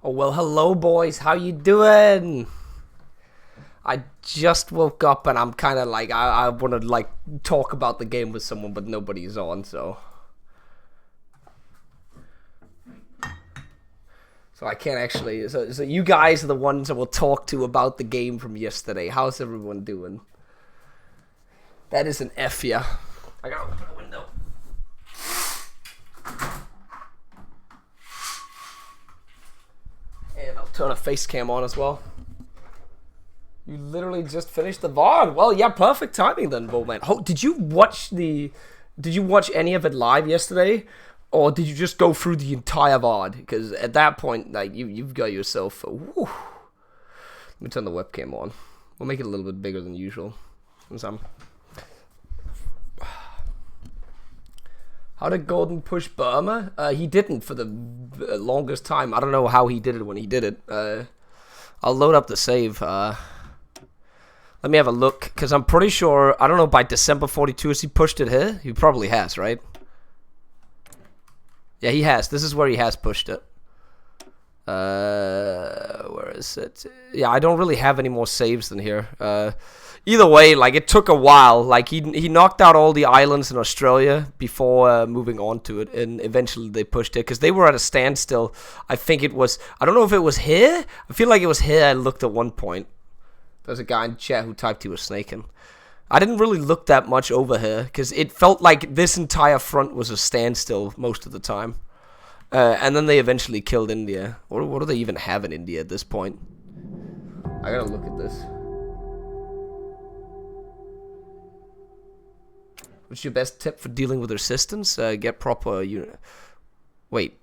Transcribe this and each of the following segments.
Oh, well, hello, boys. How you doing? I just woke up and I'm kind of like, I want to, like, talk about the game with someone, but nobody's on, so... So I can't actually... So you guys are the ones I will talk to about the game from yesterday. How's everyone doing? That is an F, yeah. I gotta open the window. And I'll turn a face cam on as well. You literally just finished the VOD. Well, yeah, perfect timing then, Bokoen1. Oh, did you watch any of it live yesterday? Or did you just go through the entire VOD? Because at that point, like, you've got yourself... Whew. Let me turn the webcam on. We'll make it a little bit bigger than usual. How did Gordon push Burma? He didn't for the longest time. I don't know how he did it when he did it. I'll load up the save. Let me have a look, because I'm pretty sure... I don't know, by December 42, has he pushed it here? He probably has, right? Yeah, he has. This is where he has pushed it. Where is it? Yeah, I don't really have any more saves than here. Either way, like, it took a while. Like, he knocked out all the islands in Australia before moving on to it, and eventually they pushed it, because they were at a standstill. I think it was... I don't know if it was here. I feel like it was here I looked at one point. There's a guy in chat who typed he was snaking. I didn't really look that much over here, because it felt like this entire front was a standstill most of the time. And then they eventually killed India. What do they even have in India at this point? I gotta look at this. What's your best tip for dealing with resistance? Get proper unit. Wait.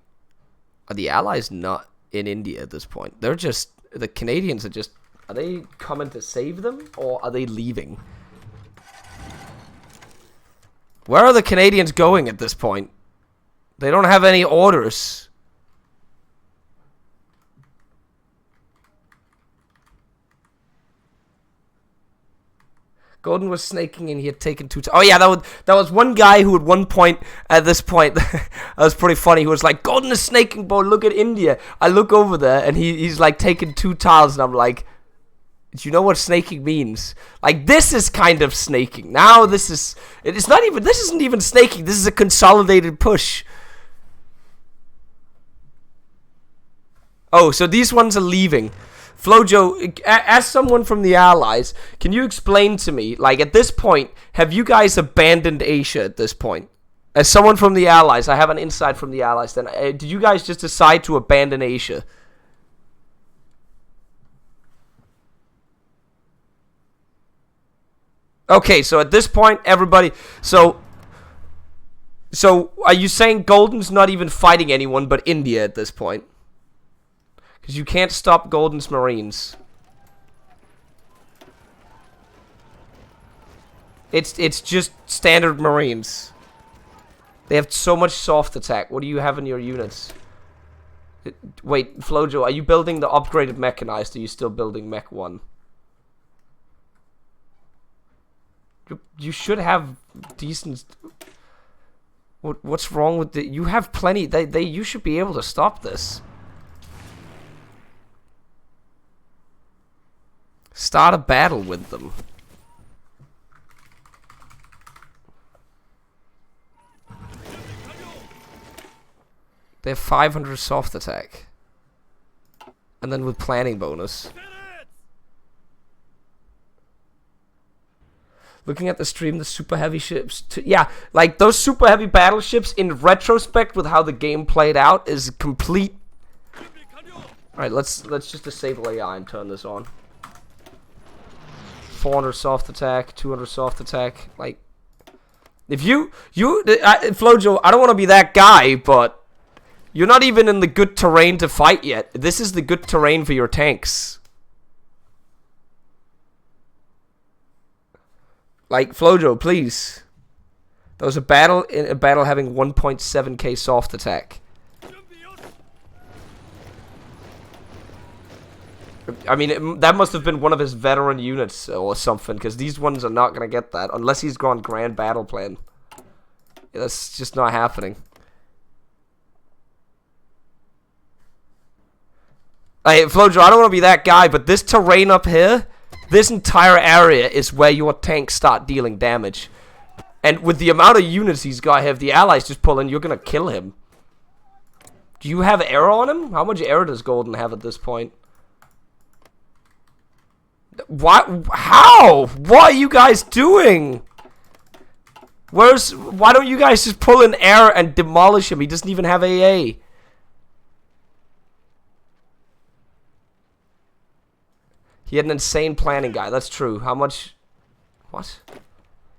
Are the Allies not in India at this point? They're just... The Canadians are just... Are they coming to save them? Or are they leaving? Where are the Canadians going at this point? They don't have any orders. Gordon was snaking and he had taken two... Oh yeah, that was one guy who at one point, at this point, that was pretty funny. He was like, Gordon is snaking, bro, look at India. I look over there and he's like taking 2 tiles and I'm like... Do you know what snaking means? Like, this is kind of snaking. Now this is... It's not even... This isn't even snaking. This is a consolidated push. Oh, so these ones are leaving. Flojo, as someone from the Allies, can you explain to me, like, at this point, have you guys abandoned Asia at this point? As someone from the Allies, I have an insight from the Allies, then did you guys just decide to abandon Asia? Okay, so at this point, everybody... So are you saying Golden's not even fighting anyone but India at this point? Because you can't stop Golden's Marines. It's just standard Marines. They have so much soft attack. What do you have in your units? Wait, Flojo, are you building the upgraded mechanized, or are you still building Mech 1? You should have decent... What's wrong with the... You have plenty... You should be able to stop this. Start a battle with them. They have 500 soft attack. And then with planning bonus. Looking at the stream, the super heavy ships... Yeah, like, those super heavy battleships, in retrospect with how the game played out, is complete... Alright, let's just disable AI and turn this on. 400 soft attack, 200 soft attack, like... If Flojo, I don't want to be that guy, but... You're not even in the good terrain to fight yet. This is the good terrain for your tanks. Like, Flojo, please. There was a battle having 1.7k soft attack. I mean, that must have been one of his veteran units or something, because these ones are not going to get that, unless he's gone Grand Battle Plan. Yeah, that's just not happening. Hey, Flojo, I don't want to be that guy, but this terrain up here, this entire area is where your tanks start dealing damage. And with the amount of units he's got here, if the allies just pull in, you're going to kill him. Do you have air on him? How much air does Golden have at this point? What? How? What are you guys doing? Why don't you guys just pull in air and demolish him? He doesn't even have AA. He had an insane planning guy. That's true. How much? What?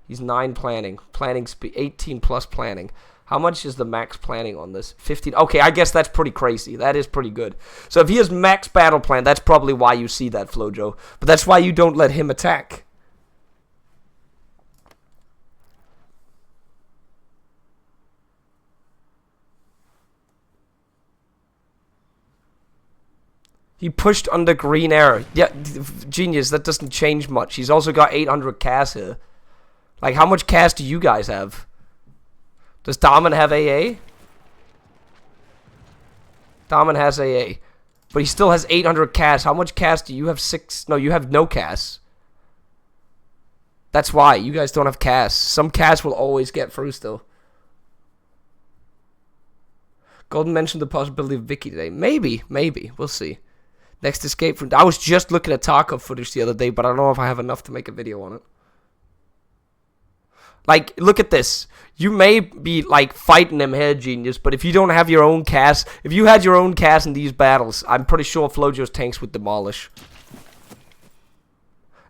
He's 9 planning. Planning speed. 18 plus planning. How much is the max planning on this? 15. Okay, I guess that's pretty crazy. That is pretty good. So if he has max battle plan, that's probably why you see that, Flojo. But that's why you don't let him attack. He pushed under green air. Yeah, genius. That doesn't change much. He's also got 800 CAS here. Like, how much CAS do you guys have? Does Daman have AA? Daman has AA. But he still has 800 CAS. How much CAS do you have? 6? No, you have no CAS. That's why. You guys don't have CAS. Some CAS will always get through still. Golden mentioned the possibility of Vicky today. Maybe. Maybe. We'll see. Next escape from... I was just looking at Tarkov footage the other day, but I don't know if I have enough to make a video on it. Like, look at this. You may be, like, fighting him here, genius, but if you don't have your own CAS... If you had your own CAS in these battles, I'm pretty sure Flojo's tanks would demolish.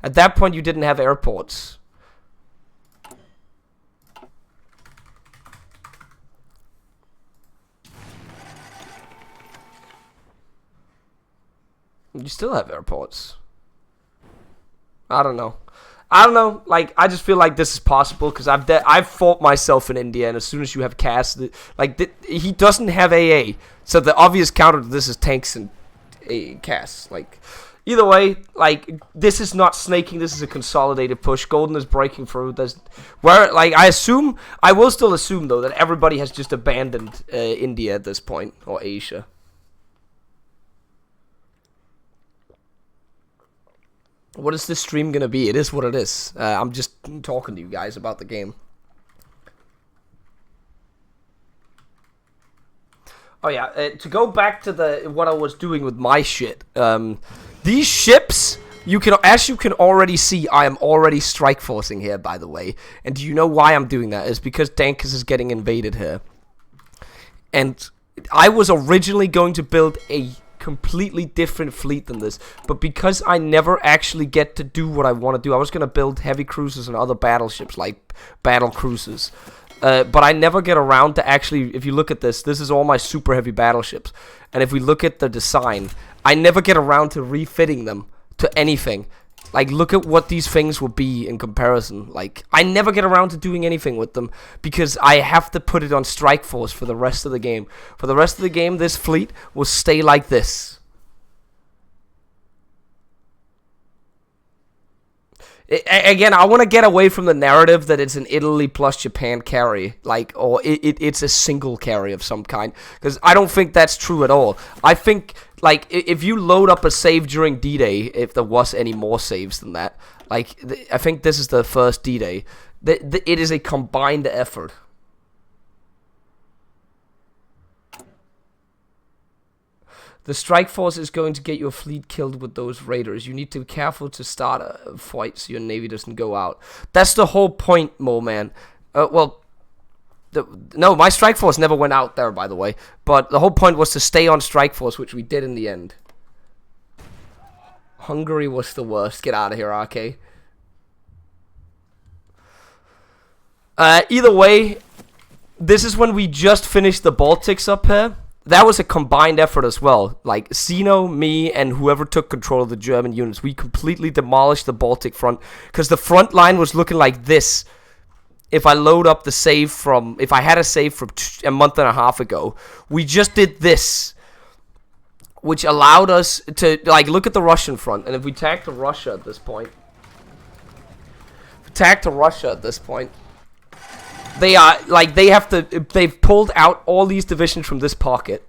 At that point, you didn't have airports. You still have airports. I don't know. Like, I just feel like this is possible because I've fought myself in India, and as soon as you have CAS, he doesn't have AA. So the obvious counter to this is tanks and CAS. Like, either way, like, this is not snaking. This is a consolidated push. Golden is breaking through. I will still assume though that everybody has just abandoned India at this point, or Asia. What is this stream gonna be? It is what it is. I'm just talking to you guys about the game. Oh yeah, to go back to what I was doing with my shit. These ships, as you can already see, I am already strike forcing here, by the way. And do you know why I'm doing that? It's because Dankus is getting invaded here. And I was originally going to build a completely different fleet than this, but because I never actually get to do what I want to do, I was going to build heavy cruisers and other battleships like battle cruisers, but I never get around to actually, if you look at this is all my super heavy battleships, and if we look at the design, I never get around to refitting them to anything. Like, look at what these things will be in comparison. Like, I never get around to doing anything with them because I have to put it on Strike Force for the rest of the game. For the rest of the game, this fleet will stay like this. Again, I want to get away from the narrative that it's an Italy plus Japan carry, like, or it's a single carry of some kind, because I don't think that's true at all. I think, like, if you load up a save during D-Day, if there was any more saves than that, like, I think this is the first D-Day, it is a combined effort. The strike force is going to get your fleet killed with those raiders. You need to be careful to start a fight so your navy doesn't go out. That's the whole point, Mo Man. No, my strike force never went out there, by the way. But the whole point was to stay on strike force, which we did in the end. Hungary was the worst. Get out of here, RK. Either way, this is when we just finished the Baltics up here. That was a combined effort as well. Like, Zeno, me, and whoever took control of the German units, we completely demolished the Baltic front. Because the front line was looking like this. If I load up the save from... If I had a save from a month and a half ago, we just did this. Which allowed us to... Like, look at the Russian front. And if we attack to Russia at this point... They are, like, they've pulled out all these divisions from this pocket.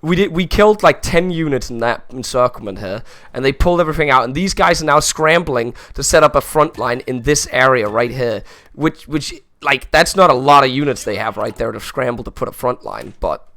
We killed like 10 units in that encirclement here, and they pulled everything out, and these guys are now scrambling to set up a front line in this area right here, which like, that's not a lot of units they have right there to scramble to put a front line. But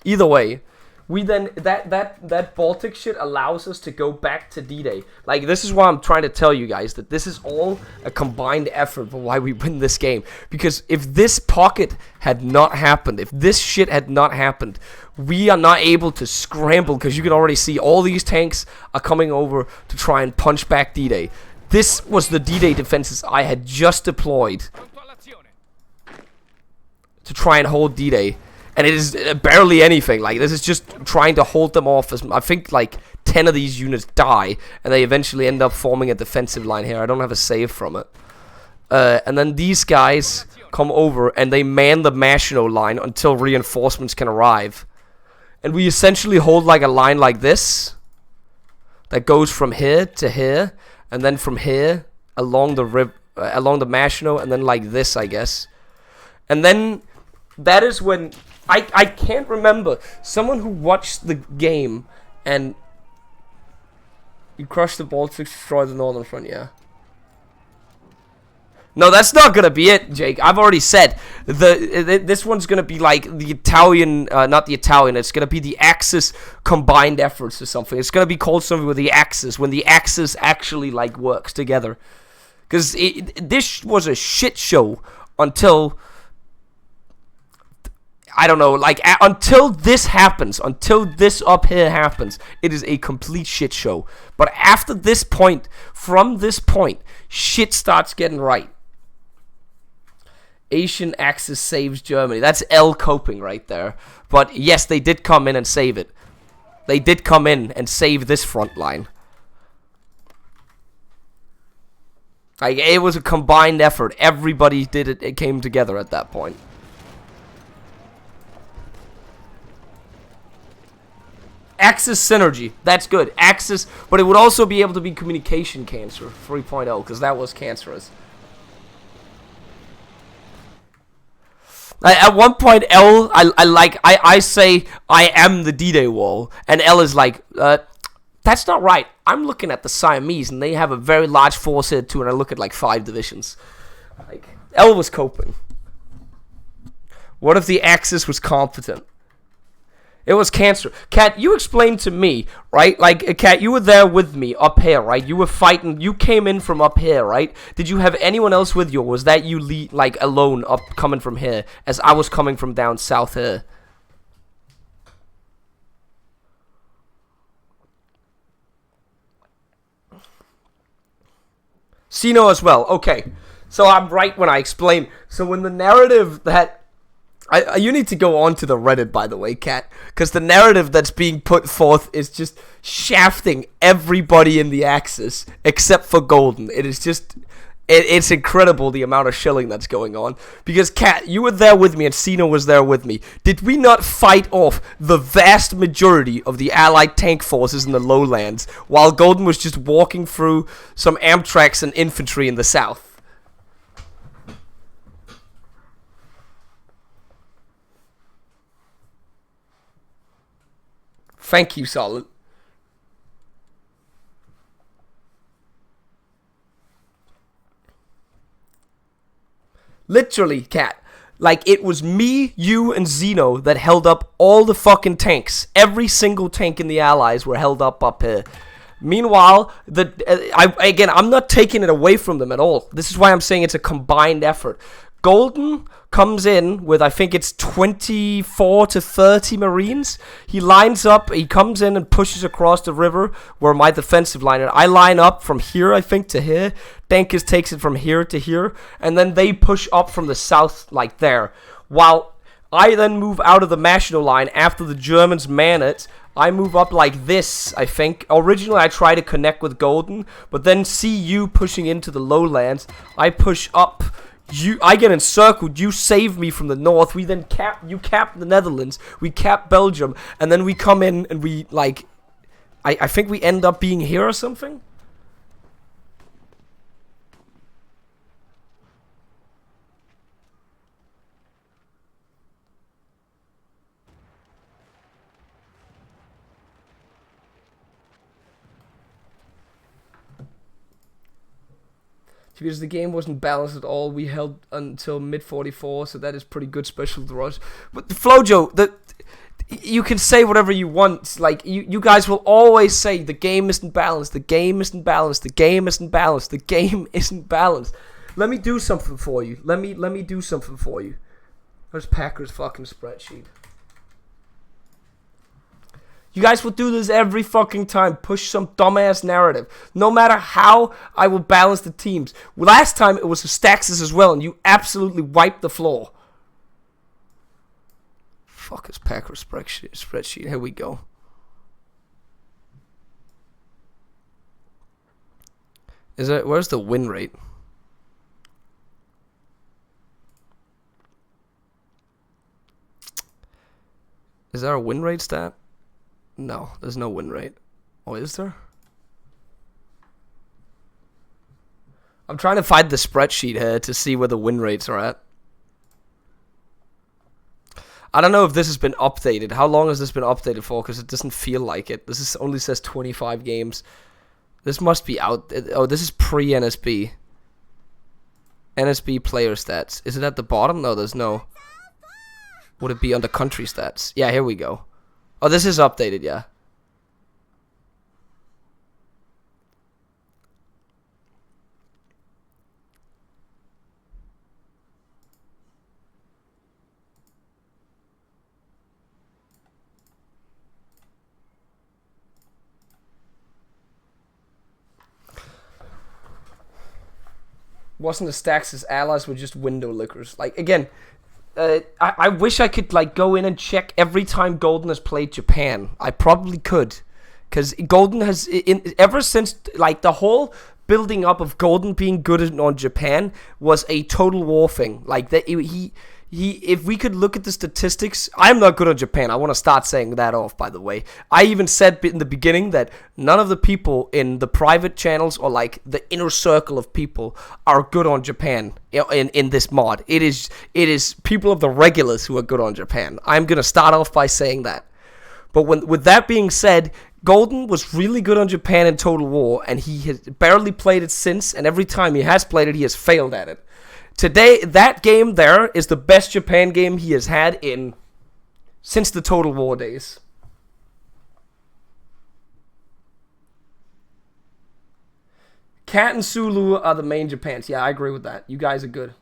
either way, we then that Baltic shit allows us to go back to D-Day. Like, this is why I'm trying to tell you guys that this is all a combined effort for why we win this game. Because if this pocket had not happened, if this shit had not happened, we are not able to scramble, because you can already see all these tanks are coming over to try and punch back D-Day. This was the D-Day defenses I had just deployed to try and hold D-Day. And it is barely anything. Like, this is just trying to hold them off. I think, like, 10 of these units die, and they eventually end up forming a defensive line here. I don't have a save from it. And then these guys come over, and they man the Maginot line until reinforcements can arrive. And we essentially hold, like, a line like this that goes from here to here, and then from here along the Maginot, and then like this, I guess. And then that is when... I can't remember. Someone who watched the game and you crush the Baltics, destroy the northern front, yeah. No, that's not gonna be it, Jake. I've already said this one's gonna be like the Italian, not the Italian. It's gonna be the Axis combined efforts or something. It's gonna be called something with the Axis when the Axis actually like works together. Because this was a shit show until, I don't know, like, until this happens, until this up here happens, it is a complete shit show. But after this point, from this point, shit starts getting right. Asian Axis saves Germany. That's L coping right there. But yes, they did come in and save it. They did come in and save this front line. Like, it was a combined effort. Everybody did it. It came together at that point. Axis synergy, that's good. Axis, but it would also be able to be communication cancer 3.0, because that was cancerous. At one point, L, I say I am the D-Day wall, and L is like, that's not right. I'm looking at the Siamese, and they have a very large force here too, and I look at like 5 divisions. Like, L was coping. What if the Axis was competent? It was cancer. Kat, you explained to me, right? Like, Kat, you were there with me up here, right? You were fighting. You came in from up here, right? Did you have anyone else with you, or was that you like alone up coming from here, as I was coming from down south here? Sino as well. Okay, so I'm right when I explain. So when the narrative that you need to go on to the Reddit, by the way, Kat, because the narrative that's being put forth is just shafting everybody in the Axis except for Golden. It is just, it's incredible the amount of shilling that's going on. Because, Kat, you were there with me and Sino was there with me. Did we not fight off the vast majority of the Allied tank forces in the lowlands while Golden was just walking through some Amtraks and infantry in the south? Thank you, Solid. Literally, Cat. Like, it was me, you, and Zeno that held up all the fucking tanks. Every single tank in the Allies were held up here. Meanwhile, I'm not taking it away from them at all. This is why I'm saying it's a combined effort. Golden comes in with, I think it's 24 to 30 Marines. He lines up, he comes in and pushes across the river where my defensive line, and I line up from here, I think, to here. Dankers takes it from here to here, and then they push up from the south like there. While I then move out of the Maginot line after the Germans man it. I move up like this, I think. Originally, I try to connect with Golden, but then see you pushing into the lowlands. I push up. I get encircled. You save me from the north. We then you cap the Netherlands. We cap Belgium, and then we come in and we like. I think we end up being here or something. Because the game wasn't balanced at all. We held until mid 44, so that is pretty good special draws. But Flojo, you can say whatever you want. Like you guys will always say the game isn't balanced. The game isn't balanced. The game isn't balanced. The game isn't balanced. Let me do something for you. Let me do something for you. There's Packers fucking spreadsheet. You guys will do this every fucking time. Push some dumbass narrative. No matter how, I will balance the teams. Last time it was the Staxes as well, and you absolutely wiped the floor. Fuck his Packers spreadsheet. Here we go. Where's the win rate? Is there a win rate stat? No, there's no win rate. Oh, is there? I'm trying to find the spreadsheet here to see where the win rates are at. I don't know if this has been updated. How long has this been updated for? Because it doesn't feel like it. This only says 25 games. This must be out. Oh, this is pre-NSB. NSB player stats. Is it at the bottom? No, there's no. Would it be under country stats? Yeah, here we go. Oh, this is updated, yeah. Wasn't the stacks as allies were just window lickers. Like, again, I wish I could like go in and check every time Golden has played Japan. I probably could, because Golden has ever since like the whole building up of Golden being good on Japan was a total war thing. Like that he if we could look at the statistics, I'm not good on Japan. I want to start saying that off, by the way. I even said in the beginning that none of the people in the private channels or like the inner circle of people are good on Japan in this mod. It is people of the regulars who are good on Japan. I'm going to start off by saying that. But with that being said, Golden was really good on Japan in Total War, and he has barely played it since, and every time he has played it, he has failed at it. Today, that game there is the best Japan game he has had since the Total War days. Cat and Sulu are the main Japans. Yeah, I agree with that. You guys are good.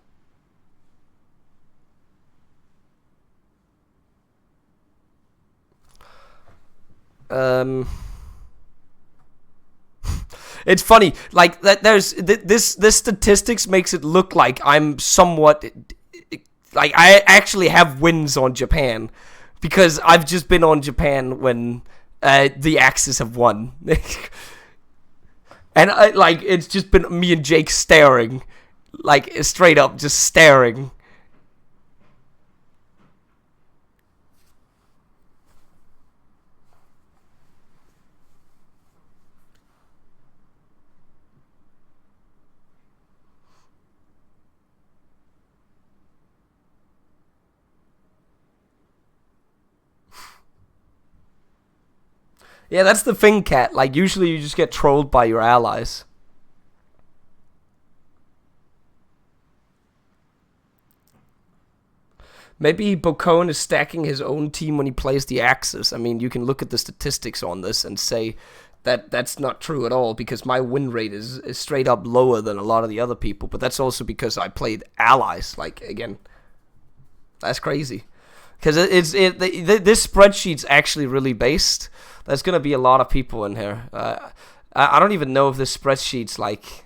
It's funny, like that. There's this statistics makes it look like I'm somewhat like I actually have wins on Japan because I've just been on Japan when the Axis have won, and it's just been me and Jake staring, like straight up just staring. Yeah, that's the thing, Cat. Like, usually you just get trolled by your allies. Maybe Bokoen is stacking his own team when he plays the Axis. I mean, you can look at the statistics on this and say that that's not true at all, because my win rate is straight up lower than a lot of the other people. But that's also because I played allies. Like, again, that's crazy. Because this spreadsheet's actually really based. There's going to be a lot of people in here. I don't even know if this spreadsheet's like...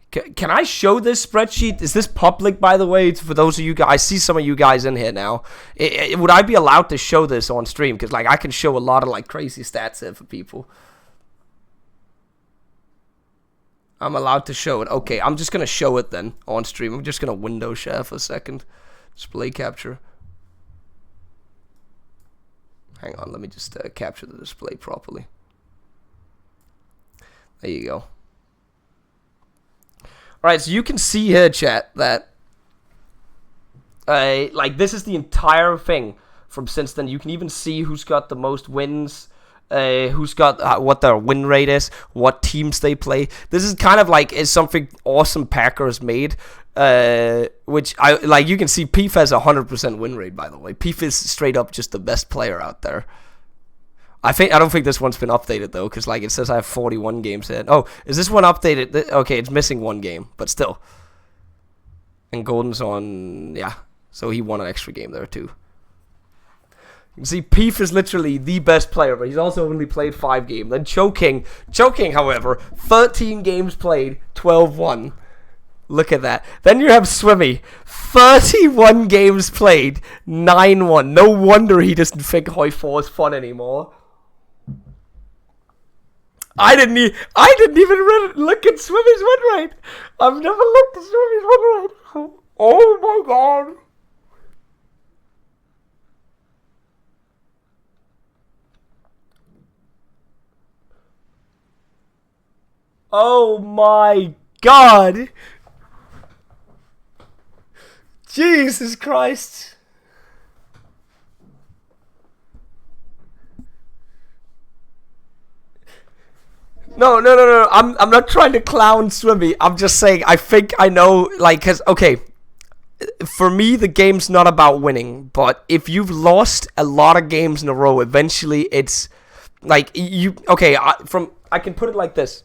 Can I show this spreadsheet? Is this public, by the way, for those of you guys? I see some of you guys in here now. Would I be allowed to show this on stream? Because like I can show a lot of like crazy stats here for people. I'm allowed to show it. Okay, I'm just going to show it then on stream. I'm just going to window share for a second. Display capture. Hang on, let me just capture the display properly. There you go. Alright, so you can see here, chat, that like this is the entire thing from since then. You can even see who's got the most wins. who's got what their win rate is, what teams they play. This is kind of like is something awesome Packers made, which I like. You can see Peef has 100% win rate, by the way. Peef is straight up just the best player out there. I don't think this one's been updated though, because like it says I have 41 games in. Oh, is this one updated? Okay, it's missing one game, but still. And Golden's on, yeah. So he won an extra game there too. You can see Peef is literally the best player, but he's also only played 5 games. Then Choking, however, 13 games played, 12-1. Look at that. Then you have Swimmy, 31 games played, 9-1. No wonder he doesn't think HoI4 is fun anymore. I didn't even look at Swimmy's win rate. I've never looked at Swimmy's win rate. Oh my god. Oh my god. Jesus Christ. No. I'm not trying to clown Swimmy. I'm just saying I think I know, like, cause okay, for me the game's not about winning, but if you've lost a lot of games in a row, eventually it's like you. Okay, I can put it like this.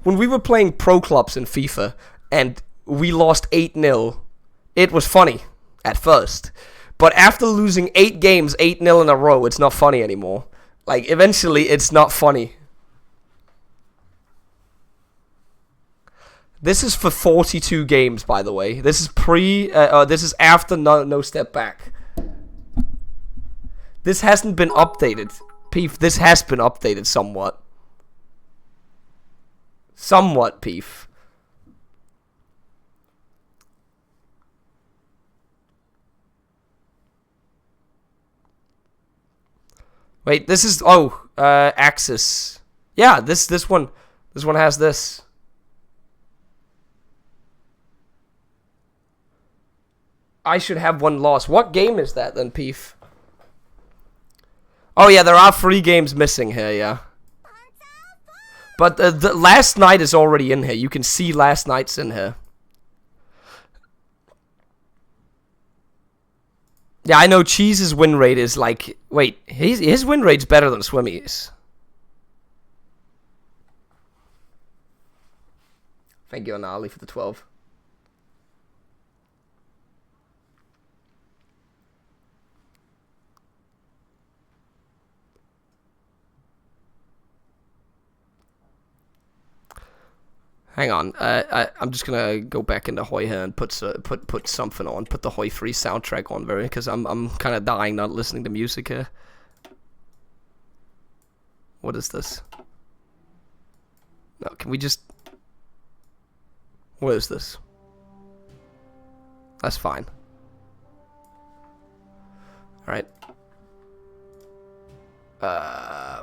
When we were playing pro clubs in FIFA and we lost 8-0, it was funny at first. But after losing 8 games, 8-0 in a row, it's not funny anymore. Like, eventually, it's not funny. This is for 42 games, by the way. This is this is after no step back. This hasn't been updated. Peef, this has been updated somewhat. Somewhat, Peef. Wait, this is Axis. Yeah, this one has this. I should have one loss. What game is that then, Peef? Oh yeah, there are 3 games missing here, yeah. But the last night is already in here. You can see last night's in here. Yeah, I know Cheese's win rate is like... Wait, his win rate's better than Swimmy's. Thank you, Anali, for the 12. Hang on, I'm just gonna go back into HoI here and put something on, put the HoI4 soundtrack on, because I'm kind of dying not listening to music here. What is this? No, can we just? What is this? That's fine. All right.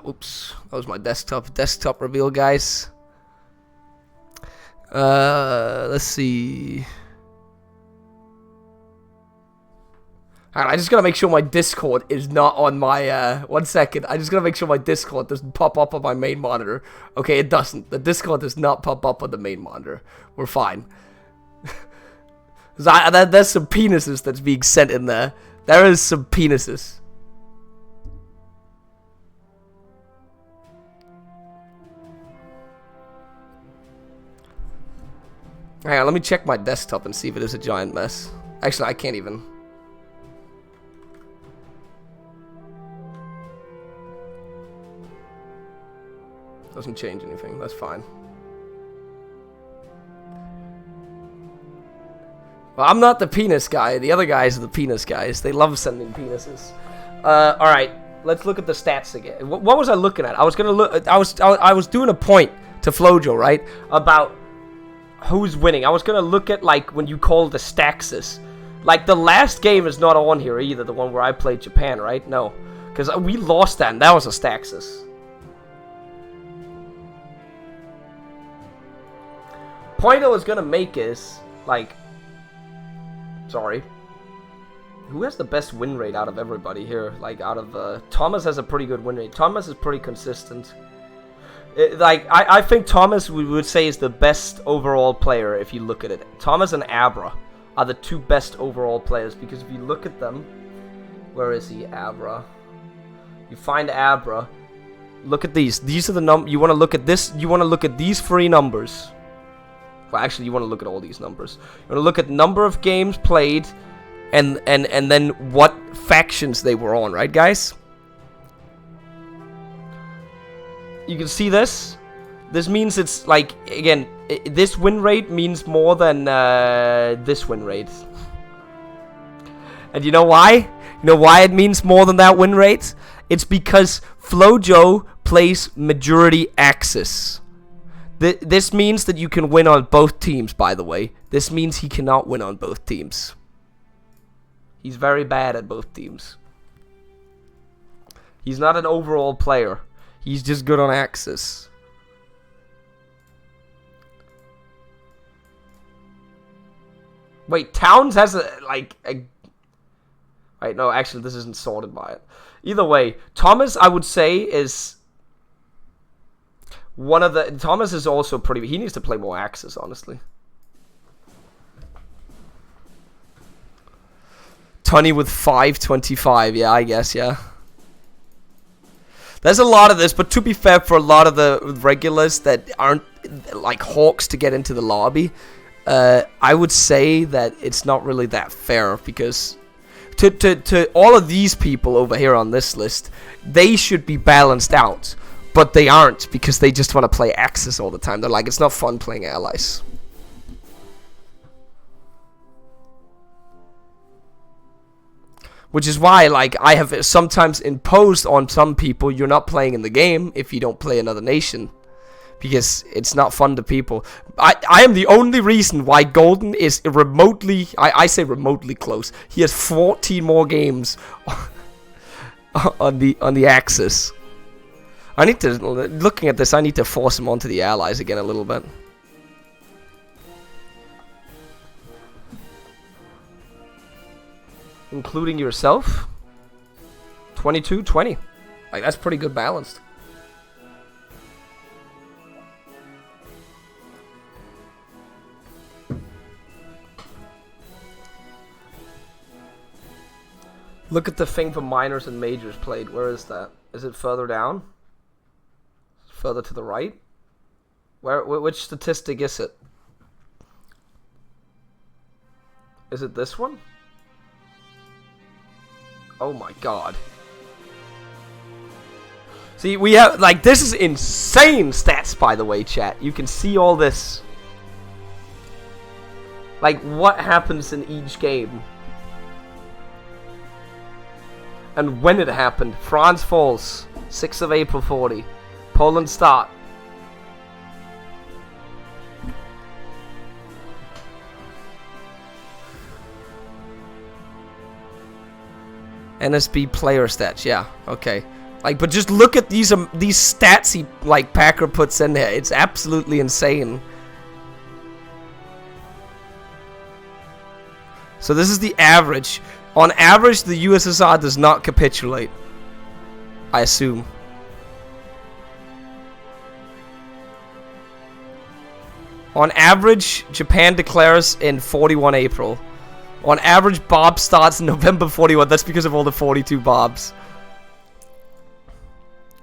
Oops, that was my desktop reveal, guys. Let's see. Alright, I just gotta make sure my Discord is not on my, 1 second. I just gotta make sure my Discord doesn't pop up on my main monitor. Okay, it doesn't. The Discord does not pop up on the main monitor. We're fine. There's some penises that's being sent in there. There is some penises. Hang on, let me check my desktop and see if it is a giant mess. Actually, I can't even. Doesn't change anything, that's fine. Well, I'm not the penis guy. The other guys are the penis guys. They love sending penises. Alright, let's look at the stats again. What was I looking at? I was gonna look. I was doing a point to Flojo, right? About who's winning. I was gonna look at, like, when you call the Staxes. Like, the last game is not on here either, the one where I played Japan, right? No. Because we lost that, and that was a Staxes. Point I was gonna make is, like... Sorry. Who has the best win rate out of everybody here? Like, out of... Thomas has a pretty good win rate. Thomas is pretty consistent. I think Thomas, we would say, is the best overall player if you look at it. Thomas and Abra are the 2 best overall players, because if you look at them... Where is he, Abra? You find Abra. Look at these. These are the numbers. You want to look at this. You want to look at these 3 numbers. Well, actually, you want to look at all these numbers. You want to look at number of games played, and then what factions they were on, right, guys? You can see this. This means it's like, again, this win rate means more than this win rate. And you know why? You know why it means more than that win rate? It's because Flojo plays majority Axis. This means that you can win on both teams, by the way. This means he cannot win on both teams. He's very bad at both teams. He's not an overall player. He's just good on Axis. Wait, Towns has a... Right, no, actually, this isn't sorted by it. Either way, Thomas, I would say, is... one of the... Thomas is also pretty... He needs to play more Axis, honestly. Tony with 525. Yeah, I guess, yeah. There's a lot of this, but to be fair, for a lot of the regulars that aren't, like, hawks to get into the lobby, I would say that it's not really that fair, because... To all of these people over here on this list, they should be balanced out. But they aren't, because they just want to play Axis all the time. They're like, it's not fun playing allies. Which is why, like, I have sometimes imposed on some people, you're not playing in the game if you don't play another nation. Because it's not fun to people. I am the only reason why Golden is remotely, I say remotely close. He has 14 more games on the Axis. I need to, looking at this, I need to force him onto the allies again a little bit. Including yourself? 22-20. Like, that's pretty good balanced. Look at the thing for minors and majors played. Where is that? Is it further down? Further to the right? Which statistic is it? Is it this one? Oh my god. See, we have, like, this is insane stats, by the way, chat. You can see all this. Like, what happens in each game. And when it happened. France falls. 6th of April 40. Poland start. NSB player stats, yeah, okay. Like, but just look at these stats he, like, Packer puts in there. It's absolutely insane. So this is the average. On average, the USSR does not capitulate. I assume. On average, Japan declares in 41 April. On average, Bob starts in November 41. That's because of all the 42 Bobs.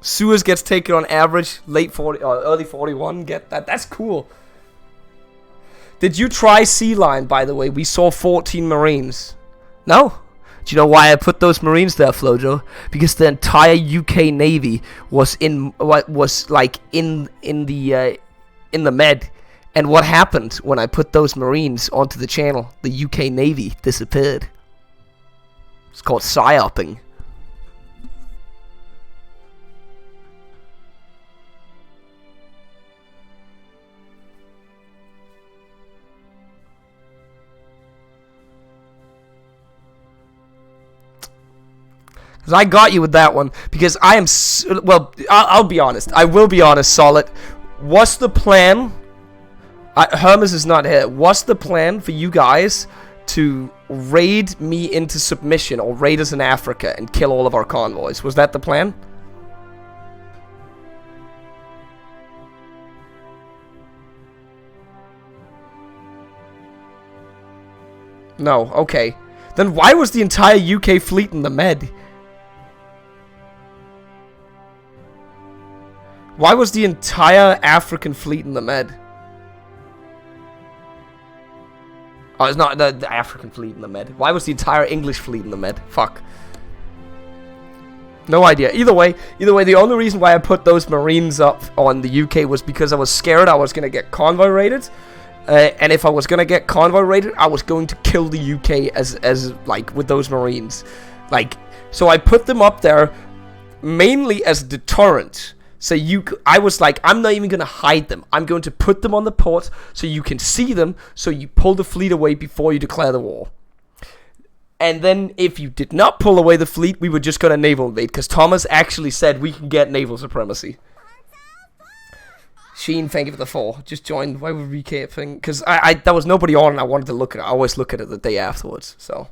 Suez gets taken on average late 40 or early 41. Get that? That's cool. Did you try Sea Line, by the way? We saw 14 Marines. No? Do you know why I put those Marines there, Flojo? Because the entire UK Navy was in what was like in the Med. And what happened when I put those Marines onto the channel? The UK Navy disappeared. It's called psyoping. Because I got you with that one. Because I am... well, I'll be honest. I will be honest, Solid. What's the plan... Hermes is not here. What's the plan for you guys to raid me into submission or raid us in Africa and kill all of our convoys. Was that the plan? No, okay. Then why was the entire UK fleet in the Med? Why was the entire African fleet in the Med? Oh, it's not the African fleet in the Med. Why was the entire English fleet in the Med? Fuck. No idea. Either way, the only reason why I put those Marines up on the UK was because I was scared I was going to get convoy raided. And if I was going to get convoy raided, I was going to kill the UK as like, with those Marines. Like, so I put them up there mainly as deterrent. So I was like, I'm not even going to hide them. I'm going to put them on the port so you can see them, so you pull the fleet away before you declare the war. And then if you did not pull away the fleet, we were just going to naval invade, because Thomas actually said we can get naval supremacy. Sheen, thank you for the 4. Just joined. Why would we keep thing? Because there was nobody on and I wanted to look at it. I always look at it the day afterwards, so.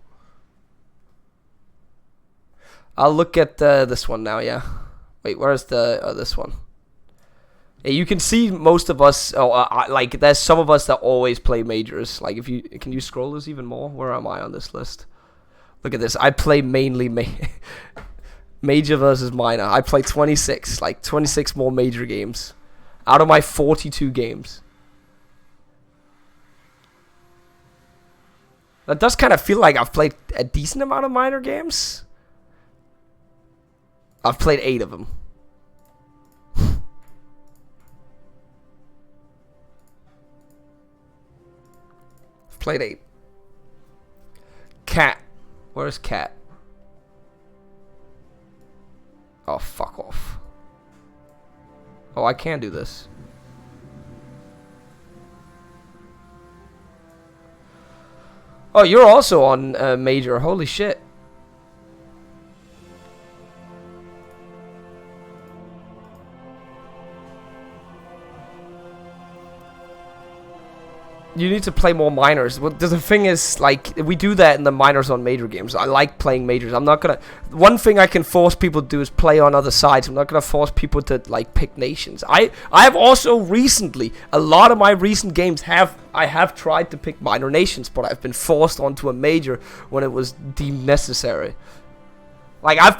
I'll look at this one now, yeah. Wait, where's the this one? Yeah, you can see most of us. Like there's some of us that always play majors. Like if you can you scroll this even more? Where am I on this list? Look at this. I play mainly major versus minor. I play 26, like 26 more major games out of my 42 games. That does kind of feel like I've played a decent amount of minor games. I've played 8 of them. I've played 8. Cat. Where's Cat? Oh, fuck off. Oh, I can do this. Oh, you're also on major. Holy shit. You need to play more minors. Well, the thing is, like, we do that in the minors on major games. I like playing majors. I'm not gonna... One thing I can force people to do is play on other sides. I'm not gonna force people to, like, pick nations. I have also recently, a lot of my recent games I have tried to pick minor nations, but I've been forced onto a major when it was deemed necessary. Like, I've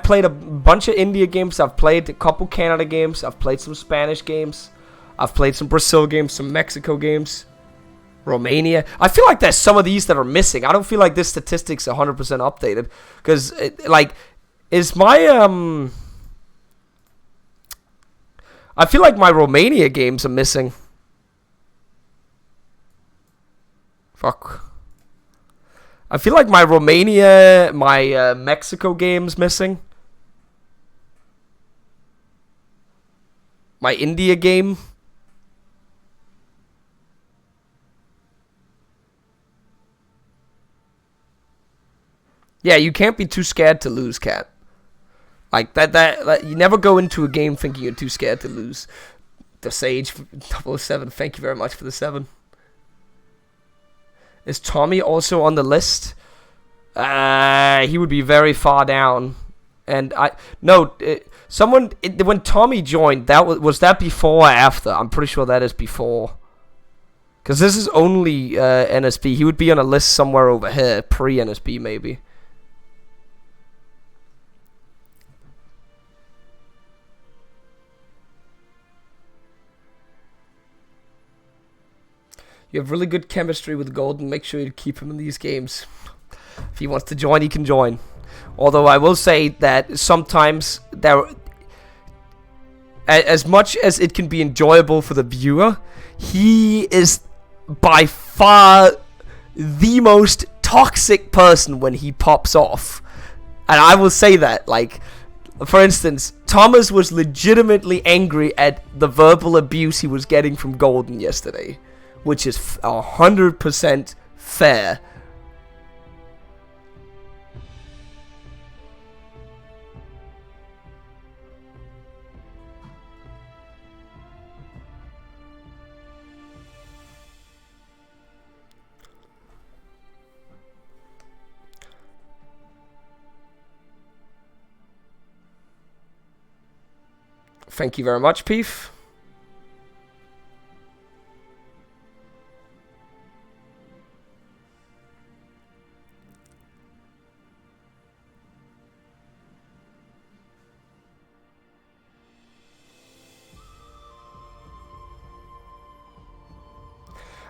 played a bunch of India games. I've played a couple Canada games. I've played some Spanish games. I've played some Brazil games, some Mexico games. Romania. I feel like there's some of these that are missing. I don't feel like this statistic's 100% updated. Because, like, is my, I feel like my Romania games are missing. Fuck. I feel like my Romania, my Mexico game's missing. My India game. Yeah, you can't be too scared to lose, Cat. Like, that you never go into a game thinking you're too scared to lose. The Sage 007, thank you very much for the 7. Is Tommy also on the list? He would be very far down. And when Tommy joined, was that before or after? I'm pretty sure that is before. Because this is only NSB. He would be on a list somewhere over here, pre-NSB maybe. You have really good chemistry with Golden. Make sure you keep him in these games. If he wants to join, he can join. Although I will say that sometimes as much as it can be enjoyable for the viewer, he is by far the most toxic person when he pops off. And I will say that, like, for instance, Thomas was legitimately angry at the verbal abuse he was getting from Golden yesterday. Which is 100% fair. Thank you very much, Peef.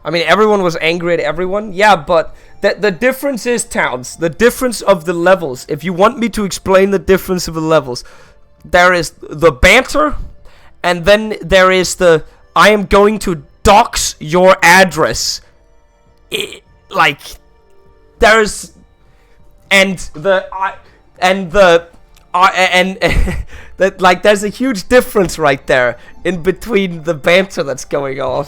I mean, everyone was angry at everyone. Yeah, but the difference is, Towns, the difference of the levels. If you want me to explain the difference of the levels, there is the banter, and then there is the I am going to dox your address. Like, there's and that like there's a huge difference right there in between the banter that's going on.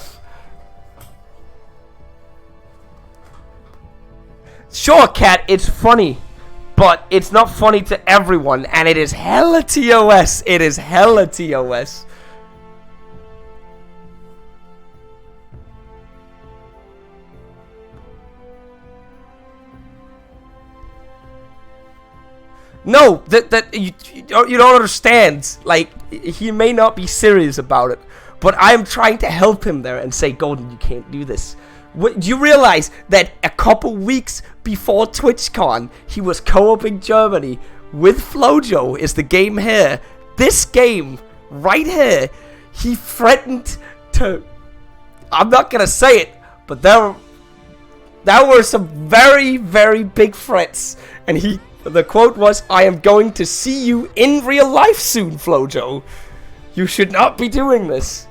Sure, Cat, it's funny, but it's not funny to everyone, and it is hella TOS. It is hella TOS. No, you don't understand. Like, he may not be serious about it, but I'm trying to help him there and say, Golden, you can't do this. Do you realize that a couple weeks before TwitchCon, he was co-oping Germany with Flojo? Is the game here? This game right here, he threatened to. I'm not gonna say it, but there were some very, very big threats, and the quote was, "I am going to see you in real life soon, Flojo. You should not be doing this."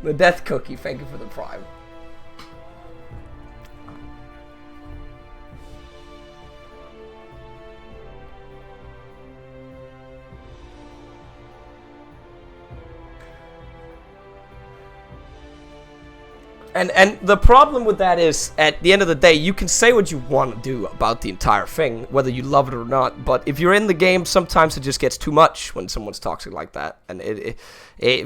The Death Cookie, thank you for the prime. And the problem with that is, at the end of the day, you can say what you want to do about the entire thing, whether you love it or not, but if you're in the game, sometimes it just gets too much when someone's toxic like that. And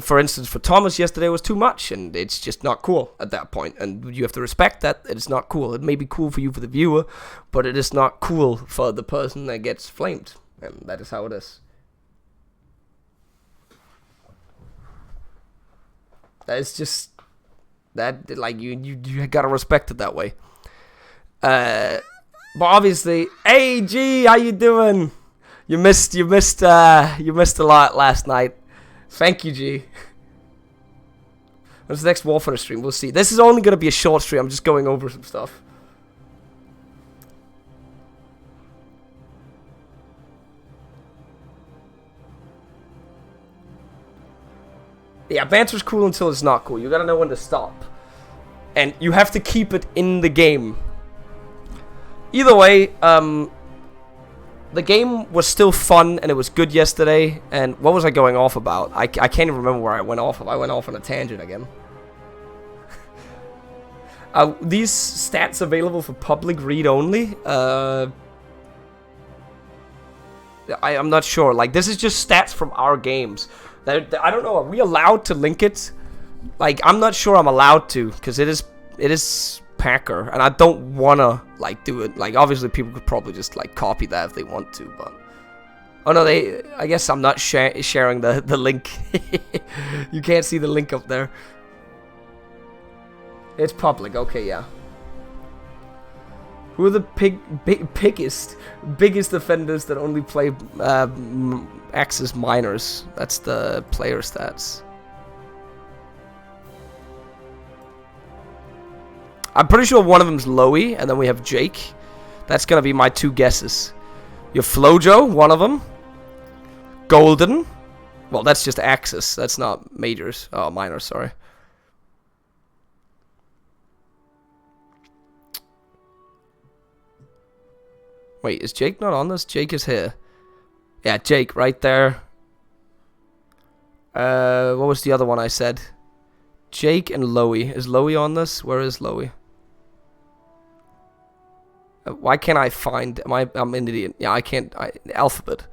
for instance, for Thomas yesterday, it was too much, and it's just not cool at that point. And you have to respect that it's not cool. It may be cool for you, for the viewer, but it is not cool for the person that gets flamed. And that is how it is. That is just... That, like, you gotta respect it that way. But obviously, hey G, how you doing? You missed a lot last night. Thank you, G. When's the next War for the stream? We'll see. This is only gonna be a short stream. I'm just going over some stuff. Yeah, banter's cool until it's not cool. You gotta know when to stop. And you have to keep it in the game. Either way, the game was still fun and it was good yesterday. And what was I going off about? I can't even remember where I went off of. I went off on a tangent again. These stats available for public read only? I'm not sure. Like, this is just stats from our games. I don't know, are we allowed to link it? Like, I'm not sure I'm allowed to, because it is Packer, and I don't wanna, like, do it. Like, obviously people could probably just, like, copy that if they want to, but... Oh no, I guess I'm not sharing the link. You can't see the link up there. It's public, okay, yeah. Who are the biggest offenders that only play Axis minors? That's the player stats. I'm pretty sure one of them's Loey, and then we have Jake. That's gonna be my two guesses. You have Flojo, one of them. Golden. Well, that's just Axis. That's not majors. Oh, minors, sorry. Wait, is Jake not on this? Jake is here. Yeah, Jake, right there. What was the other one I said? Jake and Loey. Is Loey on this? Where is Loey? Why can't I find... I'm an idiot. Yeah, I can't... Alphabet.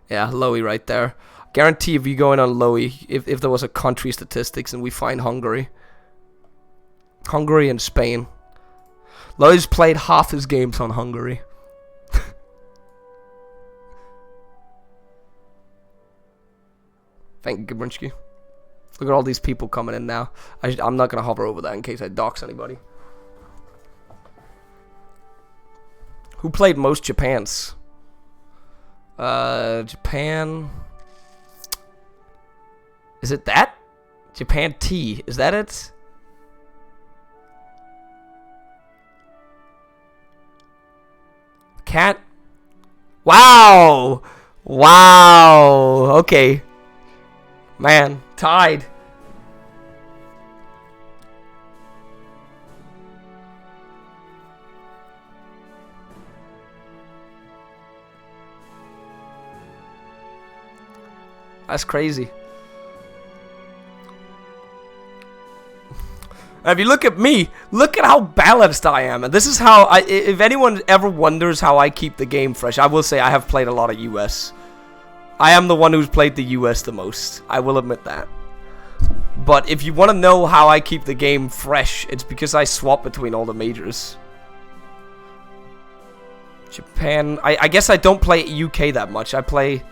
Yeah, Loey right there. Guarantee if you go in on Loey, if there was a country statistics and we find Hungary. Hungary and Spain. Loey's played half his games on Hungary. Thank you, Gabrinsky. Look at all these people coming in now. I'm not going to hover over that in case I dox anybody. Who played most Japans? Japan. Is it that? Japan T. Is that it? Cat. Wow. Wow. Okay. Man, tied. That's crazy. And if you look at me, look at how balanced I am. And this is how if anyone ever wonders how I keep the game fresh, I will say I have played a lot of US. I am the one who's played the US the most. I will admit that. But if you want to know how I keep the game fresh, it's because I swap between all the majors. Japan. I guess I don't play UK that much. I play...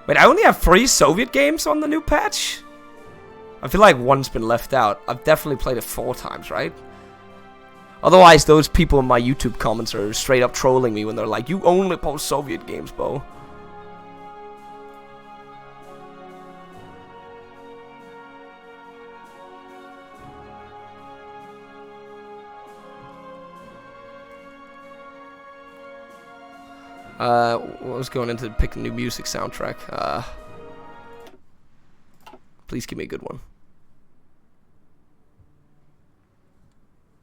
Wait, I only have 3 Soviet games on the new patch? I feel like one's been left out. I've definitely played it 4 times, right? Otherwise, those people in my YouTube comments are straight up trolling me when they're like, you only post Soviet games, Bo. I was going into pick a new music soundtrack. Please give me a good one.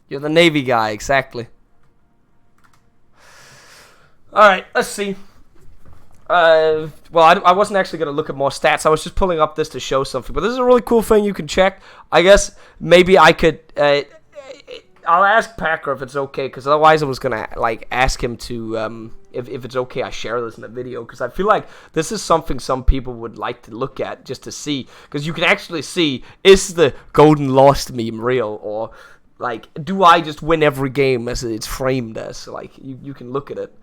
You're the Navy guy, exactly. Alright, let's see. Well, I wasn't actually going to look at more stats. I was just pulling up this to show something. But this is a really cool thing you can check. I guess maybe I could... I'll ask Packer if it's okay, because otherwise I was going to like ask him to... If it's okay, I share this in the video, because I feel like this is something some people would like to look at just to see, because you can actually see, is the Golden Lost meme real, or like, do I just win every game as it's framed as? Like, you can look at it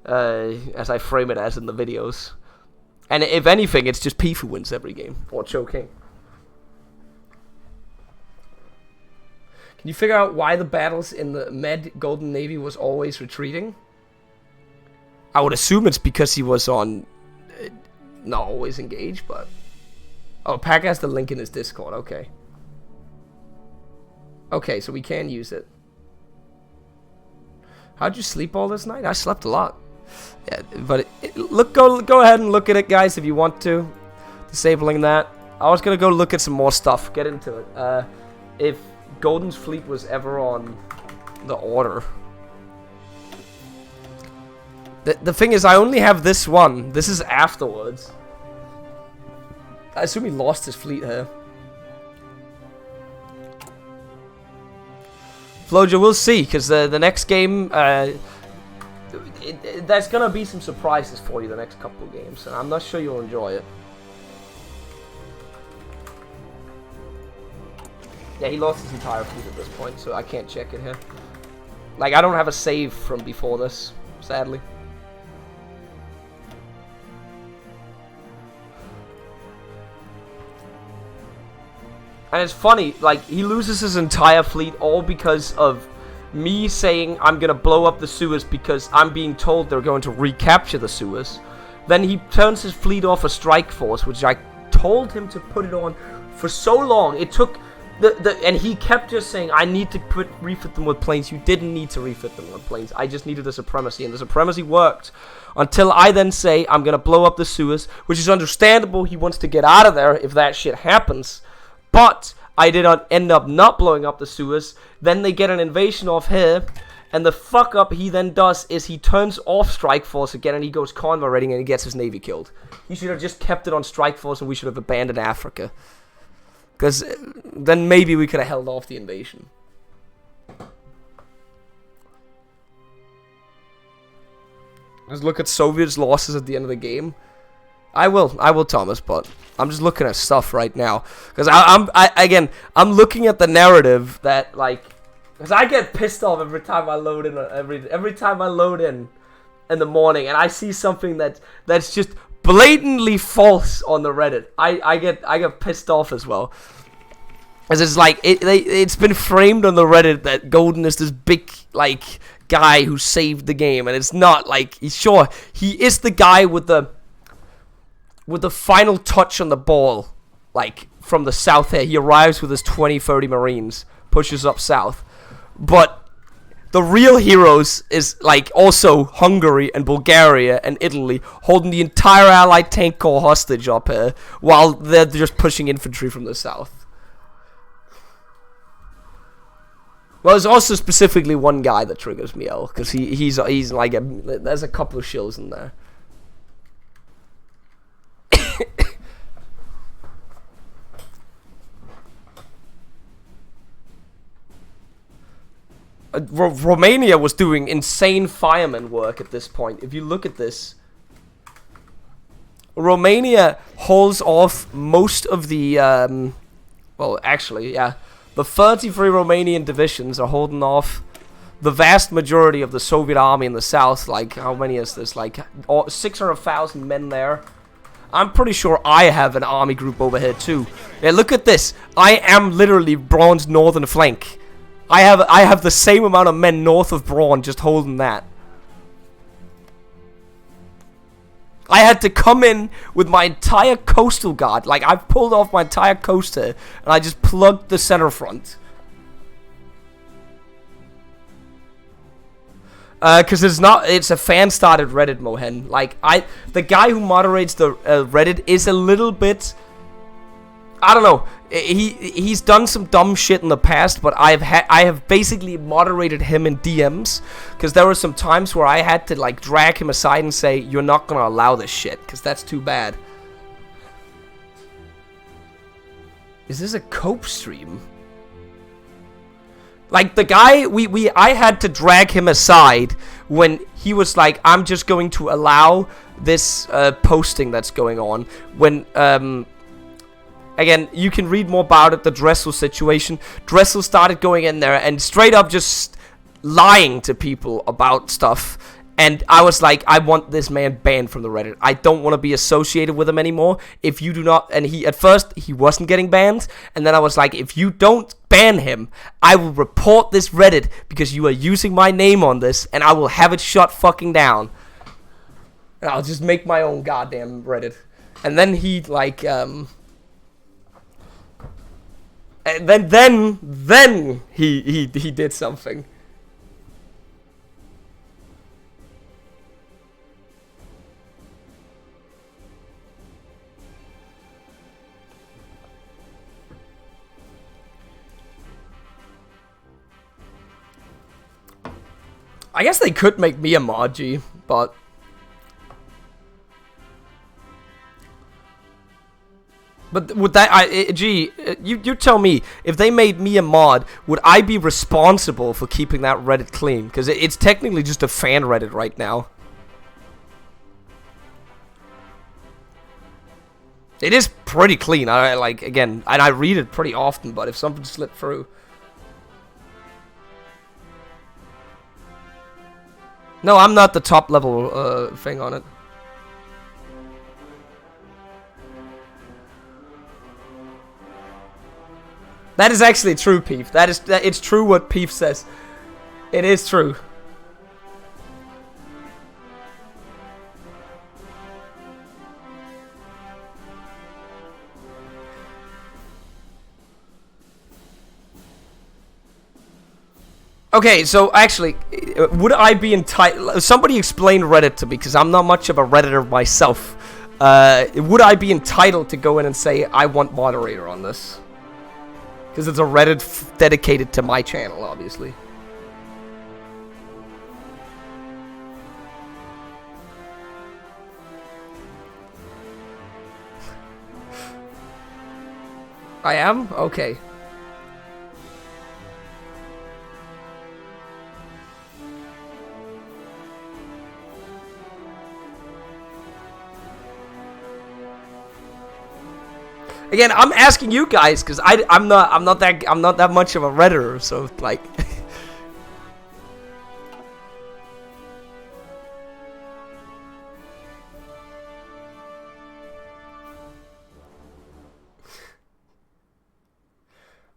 as I frame it as in the videos, and if anything, it's just P who wins every game, or choking. Can you figure out why the battles in the Med Golden Navy was always retreating? I would assume it's because he was on, not always engaged, but... Oh, Pack has the link in his Discord, okay. Okay, so we can use it. How'd you sleep all this night? I slept a lot. Yeah, but go ahead and look at it, guys, if you want to. Disabling that. I was gonna go look at some more stuff, get into it. If Golden's fleet was ever on the order... The thing is, I only have this one. This is afterwards. I assume he lost his fleet here. Flojo, we'll see, because the next game, there's going to be some surprises for you the next couple of games, and I'm not sure you'll enjoy it. Yeah, he lost his entire fleet at this point, so I can't check it here. Like, I don't have a save from before this, sadly. And it's funny, like, he loses his entire fleet all because of me saying I'm gonna blow up the Suez because I'm being told they're going to recapture the Suez. Then he turns his fleet off a strike force, which I told him to put it on for so long. It took and he kept just saying, I need to refit them with planes. You didn't need to refit them with planes. I just needed the supremacy, and the supremacy worked. Until I then say, I'm gonna blow up the Suez, which is understandable. He wants to get out of there if that shit happens. But I did not end up not blowing up the Suez. Then they get an invasion off here. And the fuck up he then does is he turns off Strike Force again and he goes convoy raiding and he gets his navy killed. He should have just kept it on Strike Force and we should have abandoned Africa. Because then maybe we could have held off the invasion. Let's look at Soviets' losses at the end of the game. I will, Thomas, but I'm just looking at stuff right now because I'm looking at the narrative that, like, because I get pissed off every time I load in every time I load in the morning and I see something that's just blatantly false on the Reddit. I get pissed off as well. As it's like it's been framed on the Reddit that Golden is this big like guy who saved the game, and it's not. Like, sure, he is the guy with the final touch on the ball, like from the south here. He arrives with his 20-30 Marines, pushes up south, but the real heroes is like also Hungary and Bulgaria and Italy, holding the entire Allied tank corps hostage up here while they're just pushing infantry from the south. Well, there's also specifically one guy that triggers me out, because he's like there's a couple of shills in there. Romania was doing insane fireman work at this point. If you look at this, Romania holds off most of the, well, actually, yeah, the 33 Romanian divisions are holding off the vast majority of the Soviet army in the south. Like, how many is this? Like, 600,000 men there. I'm pretty sure I have an army group over here too. Yeah, look at this. I am literally Braun's northern flank. I have the same amount of men north of Braun just holding that. I had to come in with my entire coastal guard. Like, I pulled off my entire coast here, and I just plugged the center front. Because it's a fan-started Reddit, Mohen. Like, the guy who moderates the Reddit is a little bit, I don't know. He's done some dumb shit in the past, but I have basically moderated him in DMs, because there were some times where I had to like drag him aside and say, you're not gonna allow this shit, because that's too bad. Is this a cope stream? Like, the guy, I had to drag him aside when he was like, I'm just going to allow this posting that's going on. When, again, you can read more about it, the Dressel situation. Dressel started going in there and straight up just lying to people about stuff. And I was like, I want this man banned from the Reddit. I don't want to be associated with him anymore. If you do not... And at first, he wasn't getting banned. And then I was like, if you don't ban him, I will report this Reddit because you are using my name on this. And I will have it shut fucking down. And I'll just make my own goddamn Reddit. And then he, like, And then he did something. I guess they could make me a mod, G, but... But would that, you tell me, if they made me a mod, would I be responsible for keeping that Reddit clean? Because it's technically just a fan Reddit right now. It is pretty clean, like, again, and I read it pretty often, but if something slipped through... No, I'm not the top level thing on it. That is actually true, Peef. It's true what Peef says. It is true. Okay, so actually, would I be entitled... Somebody explain Reddit to me, because I'm not much of a Redditor myself. Would I be entitled to go in and say, I want moderator on this? Because it's a Reddit dedicated to my channel, obviously. I am? Okay. Again, I'm asking you guys because I'm not that much of a Redditor, so like.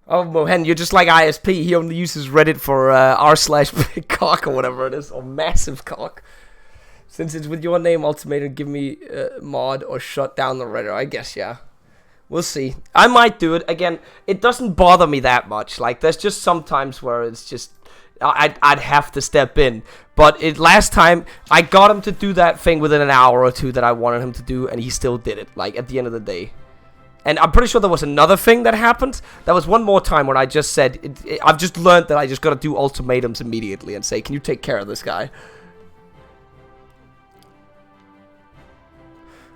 Oh, Mohen, you're just like ISP. He only uses Reddit for r/big cock or whatever it is, or massive cock. Since it's with your name, Ultimatum, give me mod or shut down the Reddit. I guess, yeah. We'll see. I might do it. Again, it doesn't bother me that much. Like, there's just sometimes where it's just... I'd have to step in. But last time, I got him to do that thing within an hour or two that I wanted him to do, and he still did it, like, at the end of the day. And I'm pretty sure there was another thing that happened. There was one more time when I just said... I've just learned that I just gotta do ultimatums immediately and say, can you take care of this guy?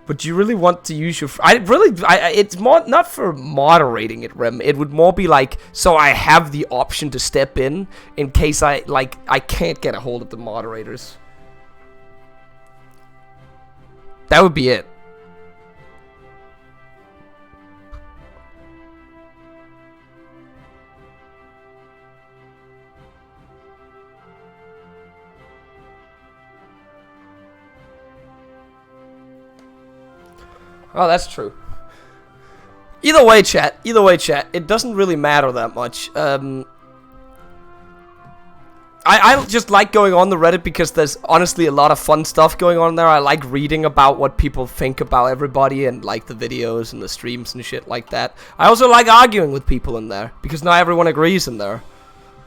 But do you really want to use your... it's more not for moderating it, Rem. It would more be like, so I have the option to step in case I can't get a hold of the moderators. That would be it. Oh, that's true. Either way, chat. It doesn't really matter that much. I just like going on the Reddit because there's honestly a lot of fun stuff going on there. I like reading about what people think about everybody and like the videos and the streams and shit like that. I also like arguing with people in there because not everyone agrees in there.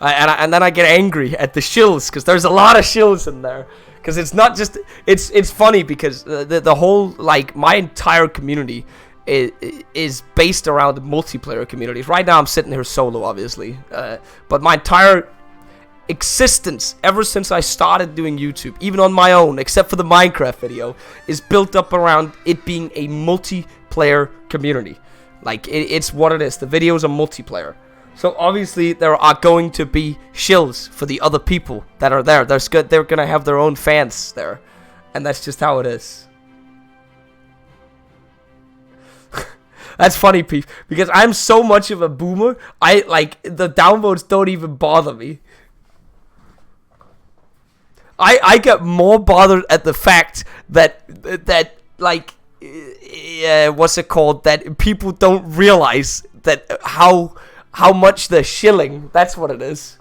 And then I get angry at the shills because there's a lot of shills in there. Because it's not just... It's funny because the whole... Like, my entire community is based around the multiplayer communities. Right now, I'm sitting here solo, obviously. But my entire existence, ever since I started doing YouTube, even on my own, except for the Minecraft video, is built up around it being a multiplayer community. Like, it's what it is. The videos are multiplayer. So obviously there are going to be shills for the other people that are there. They're gonna have their own fans there, and that's just how it is. That's funny, Pete, because I'm so much of a boomer. The downvotes don't even bother me. I get more bothered at the fact that like what's it called? That people don't realize that how much they're shilling. That's what it is.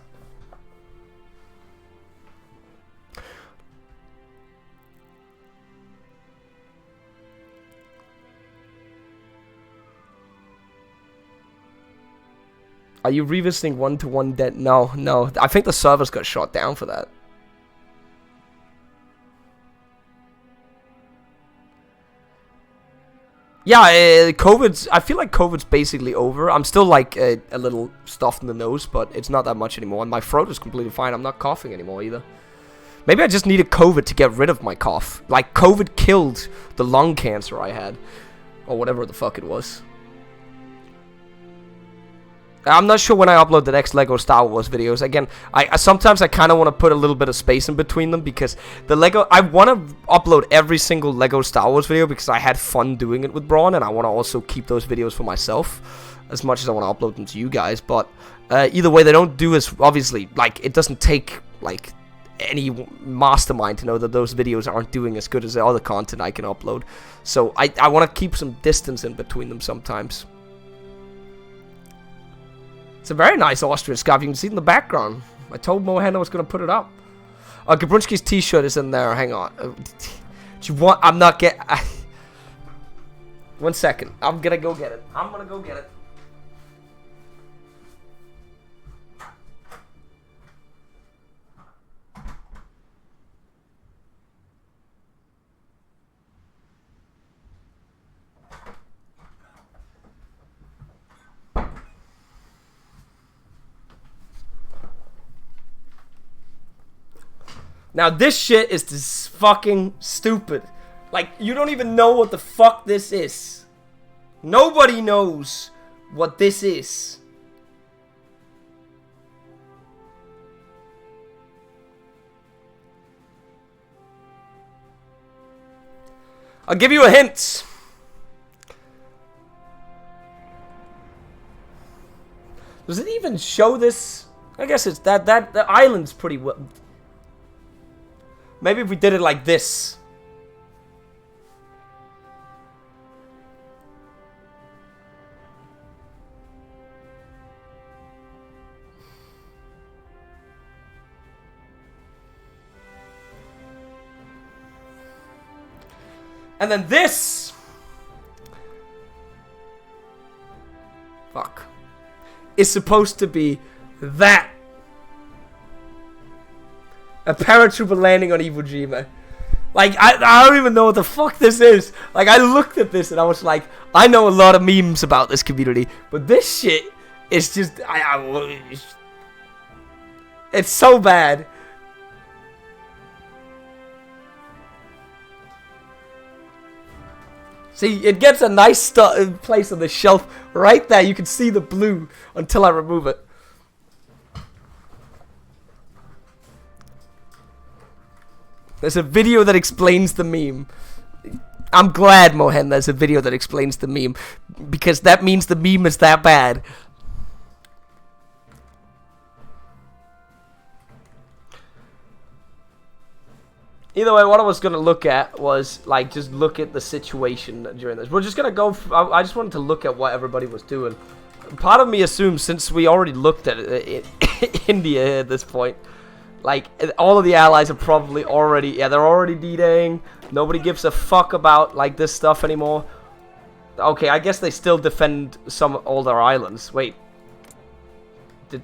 Are you revisiting 1-to-1 dead? No. I think the servers got shut down for that. Yeah, COVID's... I feel like COVID's basically over. I'm still, like, a little stuffed in the nose, but it's not that much anymore. And my throat is completely fine. I'm not coughing anymore, either. Maybe I just needed COVID to get rid of my cough. Like, COVID killed the lung cancer I had. Or whatever the fuck it was. I'm not sure when I upload the next Lego Star Wars videos. Again, sometimes I kind of want to put a little bit of space in between them because the Lego... I want to upload every single Lego Star Wars video because I had fun doing it with Braun, and I want to also keep those videos for myself as much as I want to upload them to you guys. But either way, they don't do as... Obviously, like, it doesn't take, like, any mastermind to know that those videos aren't doing as good as the other content I can upload. So I want to keep some distance in between them sometimes. It's a very nice Austrian scarf. You can see it in the background. I told Mohan I was going to put it up. Gabrunski's t-shirt is in there. Hang on. Do you want... I'm not get... 1 second. I'm going to go get it. Now, this shit is just fucking stupid. Like, you don't even know what the fuck this is. Nobody knows what this is. I'll give you a hint. Does it even show this? I guess it's that the island's pretty well. Maybe if we did it like this. And then this. Fuck. Is supposed to be that. A paratrooper landing on Iwo Jima. Like, I don't even know what the fuck this is. Like, I looked at this and I was like, I know a lot of memes about this community, but this shit is just, it's so bad. See, it gets a nice place on the shelf right there. You can see the blue until I remove it. There's a video that explains the meme. I'm glad, Mohen, there's a video that explains the meme. Because that means the meme is that bad. Either way, what I was going to look at was, like, just look at the situation during this. We're just going to go... I just wanted to look at what everybody was doing. Part of me assumes, since we already looked at it, India at this point, like, all of the allies are probably already... Yeah, they're already D-Daying. Nobody gives a fuck about, like, this stuff anymore. Okay, I guess they still defend all their islands. Wait. Did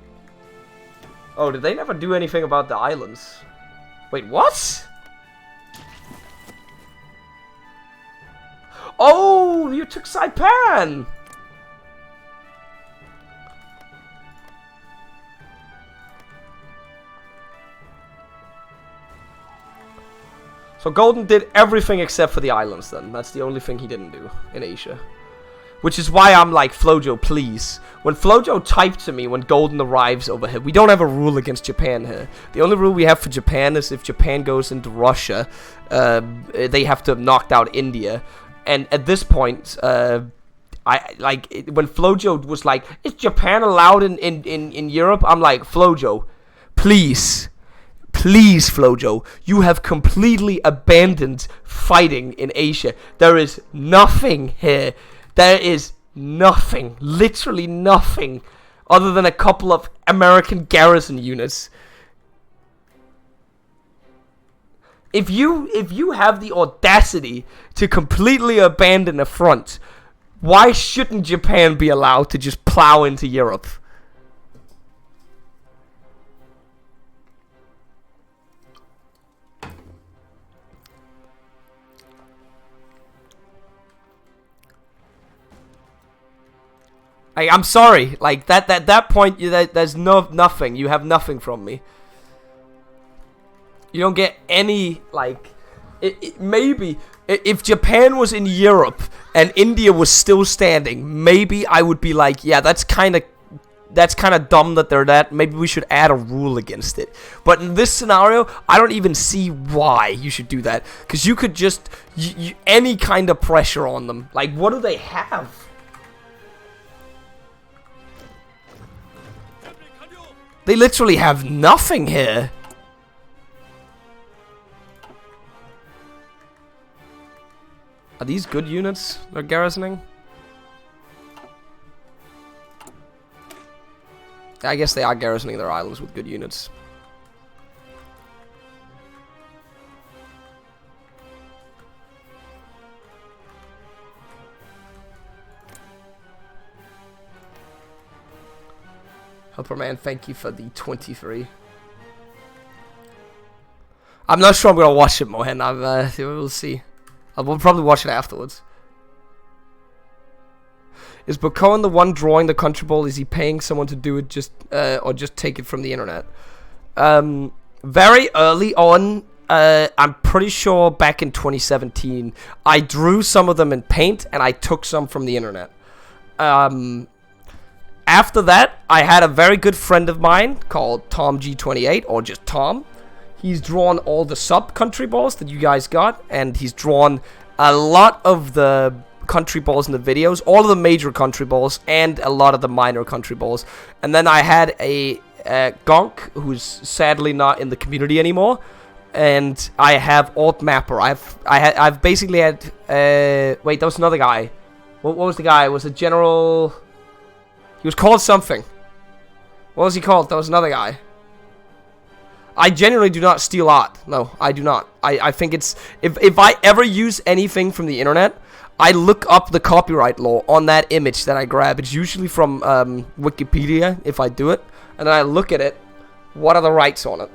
they never do anything about the islands? Wait, what? Oh, you took Saipan! So Golden did everything except for the islands then. That's the only thing he didn't do in Asia. Which is why I'm like, Flojo, please. When Flojo typed to me when Golden arrives over here, we don't have a rule against Japan here. The only rule we have for Japan is if Japan goes into Russia, they have to have knocked out India. And at this point, when Flojo was like, is Japan allowed in Europe? I'm like, Flojo, please, Flojo, you have completely abandoned fighting in Asia. There is nothing here. There is nothing, literally nothing, other than a couple of American garrison units. If you have the audacity to completely abandon a front, why shouldn't Japan be allowed to just plow into Europe? Like, I'm sorry. Like that point, there's nothing. You have nothing from me. You don't get any, like, maybe, if Japan was in Europe and India was still standing, maybe I would be like, yeah, that's kind of dumb that they're that, maybe we should add a rule against it. But in this scenario, I don't even see why you should do that, because you could just, any kind of pressure on them. Like, what do they have? They literally have nothing here. Are these good units they're garrisoning? I guess they are garrisoning their islands with good units. Helper Man, thank you for the 23. I'm not sure I'm gonna watch it, Mohen. We'll see. We'll probably watch it afterwards. Is Bokoen the one drawing the country ball? Is he paying someone to do it or just take it from the internet? Very early on, I'm pretty sure back in 2017, I drew some of them in Paint and I took some from the internet. After that, I had a very good friend of mine called Tom G28, or just Tom. He's drawn all the sub-country balls that you guys got, and he's drawn a lot of the country balls in the videos, all of the major country balls, and a lot of the minor country balls. And then I had a Gonk, who's sadly not in the community anymore, and I have Alt Mapper. I've basically had wait, that was another guy. What was the guy? Was it General? He was called something. What was he called? That was another guy. I genuinely do not steal art. No, I do not. I think it's... If I ever use anything from the internet, I look up the copyright law on that image that I grab. It's usually from Wikipedia, if I do it. And then I look at it. What are the rights on it?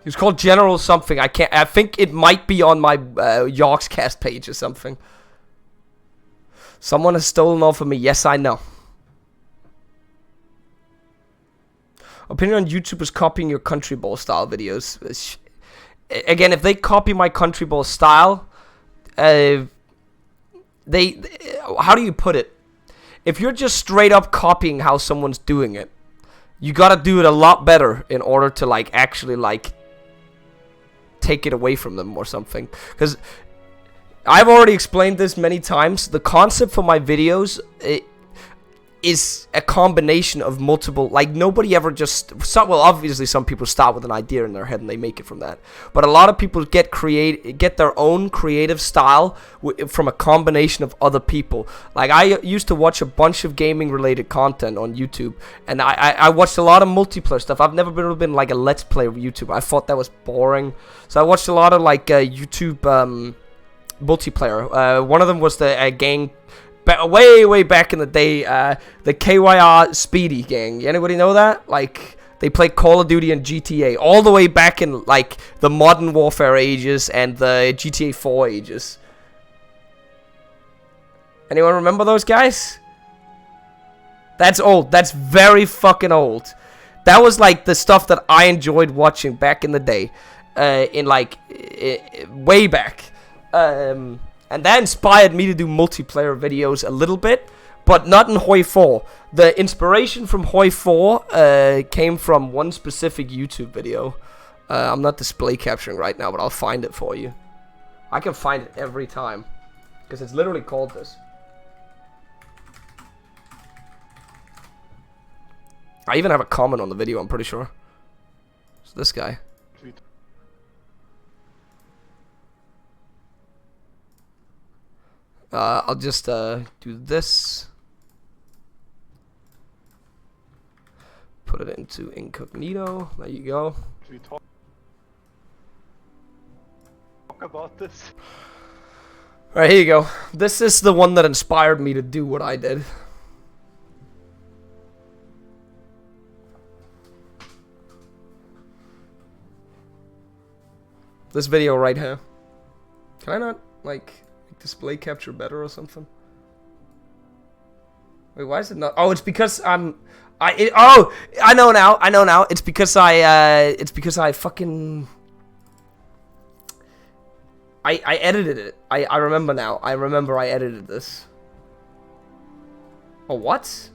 It's called General something. I think it might be on my Yorkscast page or something. Someone has stolen off of me. Yes, I know. Opinion on YouTubers copying your country ball style videos. Again, if they copy my country ball style, how do you put it? If you're just straight up copying how someone's doing it, you gotta do it a lot better in order to like actually like take it away from them or something. Because I've already explained this many times. The concept for my videos is a combination of multiple, like nobody ever just, well obviously some people start with an idea in their head and they make it from that, but a lot of people get their own creative style from a combination of other people. Like I used to watch a bunch of gaming related content on YouTube, and I watched a lot of multiplayer stuff. I've never been like a let's play YouTuber. I thought that was boring, so I watched a lot of like YouTube multiplayer. One of them was the gang way back in the day, the KYR Speedy gang. Anybody know that? Like they played Call of Duty and GTA all the way back in like the Modern Warfare ages and the GTA 4 ages. Anyone remember those guys? That's old. That's very fucking old. That was like the stuff that I enjoyed watching back in the day, way back. And that inspired me to do multiplayer videos a little bit, but not in HoI4. The inspiration from HoI4 came from one specific YouTube video. I'm not display capturing right now, but I'll find it for you. I can find it every time, because it's literally called this. I even have a comment on the video, I'm pretty sure. It's this guy. I'll just do this. Put it into incognito. There you go. Should we talk about this? Alright, here you go. This is the one that inspired me to do what I did. This video right here. Can I not, like, display capture better or something? Wait, why is it not? Oh, it's because I know now. It's because I fucking I edited it. I remember now. I remember I edited this. Oh, what?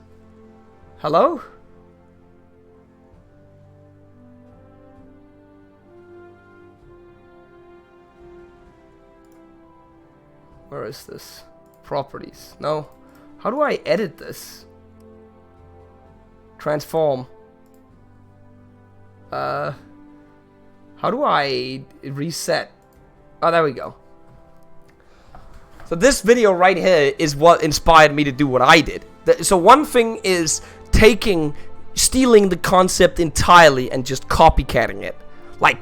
Hello? Where is this? Properties. No. How do I edit this? Transform. How do I reset? Oh, there we go. So this video right here is what inspired me to do what I did. So one thing is stealing the concept entirely and just copycatting it. Like,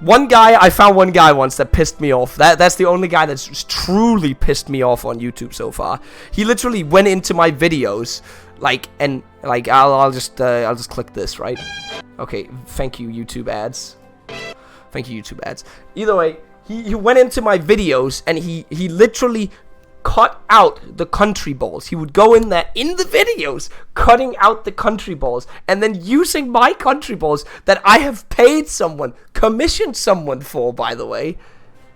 I found one guy once that pissed me off. That's the only guy that's truly pissed me off on YouTube so far. He literally went into my videos, I'll just click this, right? Okay, thank you, YouTube ads. Thank you, YouTube ads. Either way, he went into my videos and he literally cut out the country balls. He would go in there in the videos, cutting out the country balls, and then using my country balls that I have paid someone, commissioned someone for, by the way.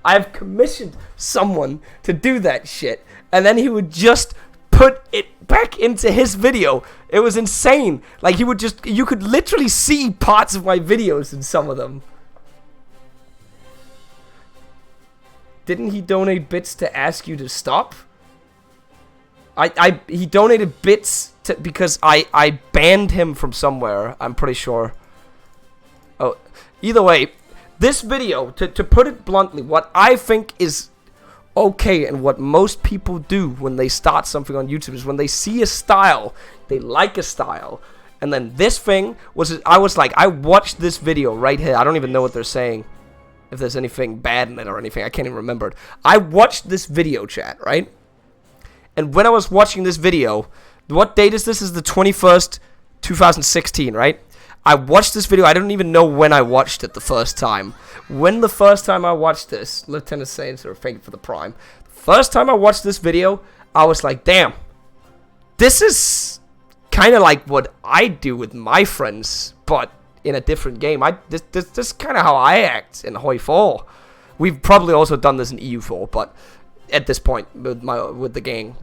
I have commissioned someone to do that shit, and then he would just put it back into his video. It was insane. Like, you could literally see parts of my videos in some of them. Didn't he donate bits to ask you to stop? He donated bits because I banned him from somewhere, I'm pretty sure. Oh, either way, this video, to put it bluntly, what I think is okay. And what most people do when they start something on YouTube is when they see a style, they like a style. And then this thing was, I was like, I watched this video right here. I don't even know what they're saying. If there's anything bad in it or anything, I can't even remember it. I watched this video, chat, right? And when I was watching this video, what date is this? This is the 21st, 2016, right? I watched this video. I don't even know when I watched it the first time. When the first time I watched this, Lieutenant Saints, or thank you for the prime. First time I watched this video, I was like, damn. This is kind of like what I do with my friends, but in a different game. This is kind of how I act in HoI4. We've probably also done this in EU4, but at this point with the gang.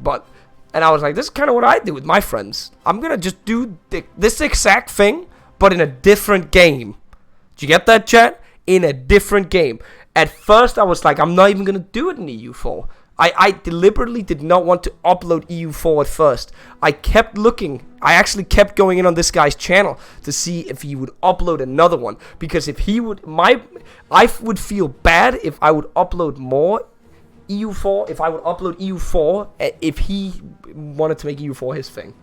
And I was like, this is kind of what I do with my friends. I'm gonna just do this exact thing, but in a different game. Did you get that, chat? In a different game. At first, I was like, I'm not even gonna do it in EU4. I deliberately did not want to upload EU4 at first. I kept looking. I actually kept going in on this guy's channel to see if he would upload another one. Because if he would, I would feel bad if I would upload more EU4. If I would upload EU4, if he wanted to make EU4 his thing.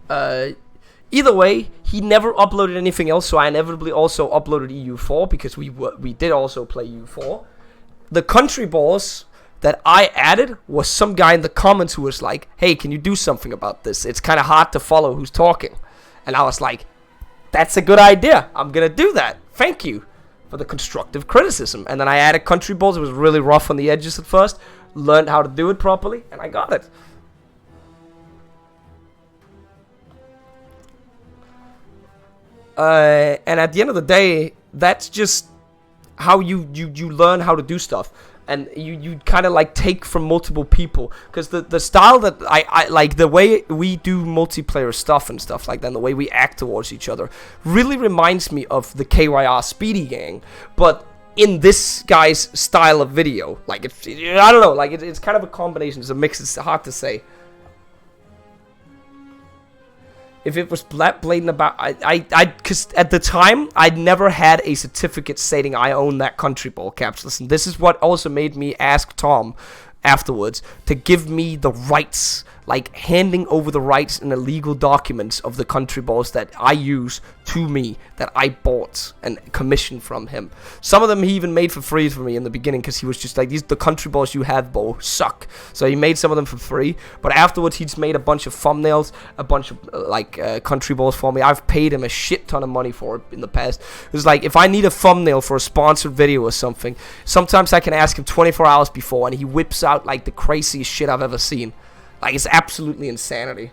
Either way, he never uploaded anything else, so I inevitably also uploaded EU4 because we did also play EU4. The country balls that I added was some guy in the comments who was like, hey, can you do something about this? It's kind of hard to follow who's talking. And I was like, that's a good idea. I'm going to do that. Thank you for the constructive criticism. And then I added country balls. It was really rough on the edges at first. Learned how to do it properly, and I got it. And at the end of the day, that's just how you learn how to do stuff, and you kind of like take from multiple people, because the style that I like, the way we do multiplayer stuff and stuff like that, and the way we act towards each other really reminds me of the KYR Speedy Gang, but in this guy's style of video. Like, I don't know, like it's kind of a combination, it's a mix, it's hard to say. If it was blatant about, because at the time, I'd never had a certificate stating I own that country ball, Capsulus. And this is what also made me ask Tom afterwards to give me the rights, like handing over the rights and the legal documents of the country balls that I use to me, that I bought and commissioned from him. Some of them he even made for free for me in the beginning, because he was just like, the country balls you have, Bo, suck. So he made some of them for free, but afterwards he's made a bunch of thumbnails, a bunch of country balls for me. I've paid him a shit ton of money for it in the past. It was like, if I need a thumbnail for a sponsored video or something, sometimes I can ask him 24 hours before, and he whips out like the craziest shit I've ever seen. Like, it's absolutely insanity.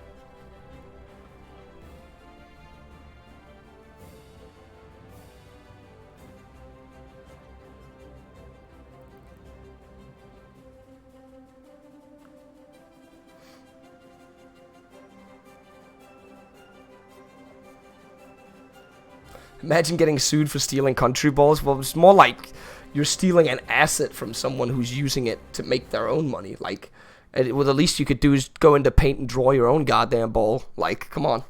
Imagine getting sued for stealing country balls. Well, it's more like you're stealing an asset from someone who's using it to make their own money. Like, well, the least you could do is go into paint and draw your own goddamn ball. Like, come on.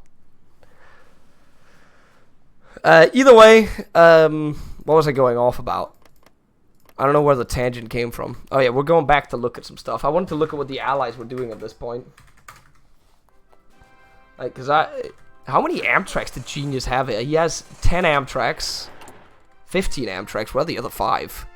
Either way, what was I going off about? I don't know where the tangent came from. Oh yeah, we're going back to look at some stuff. I wanted to look at what the allies were doing at this point. Like, how many Amtraks did Genius have here? He has 10 Amtraks, 15 Amtraks. Where are the other 5?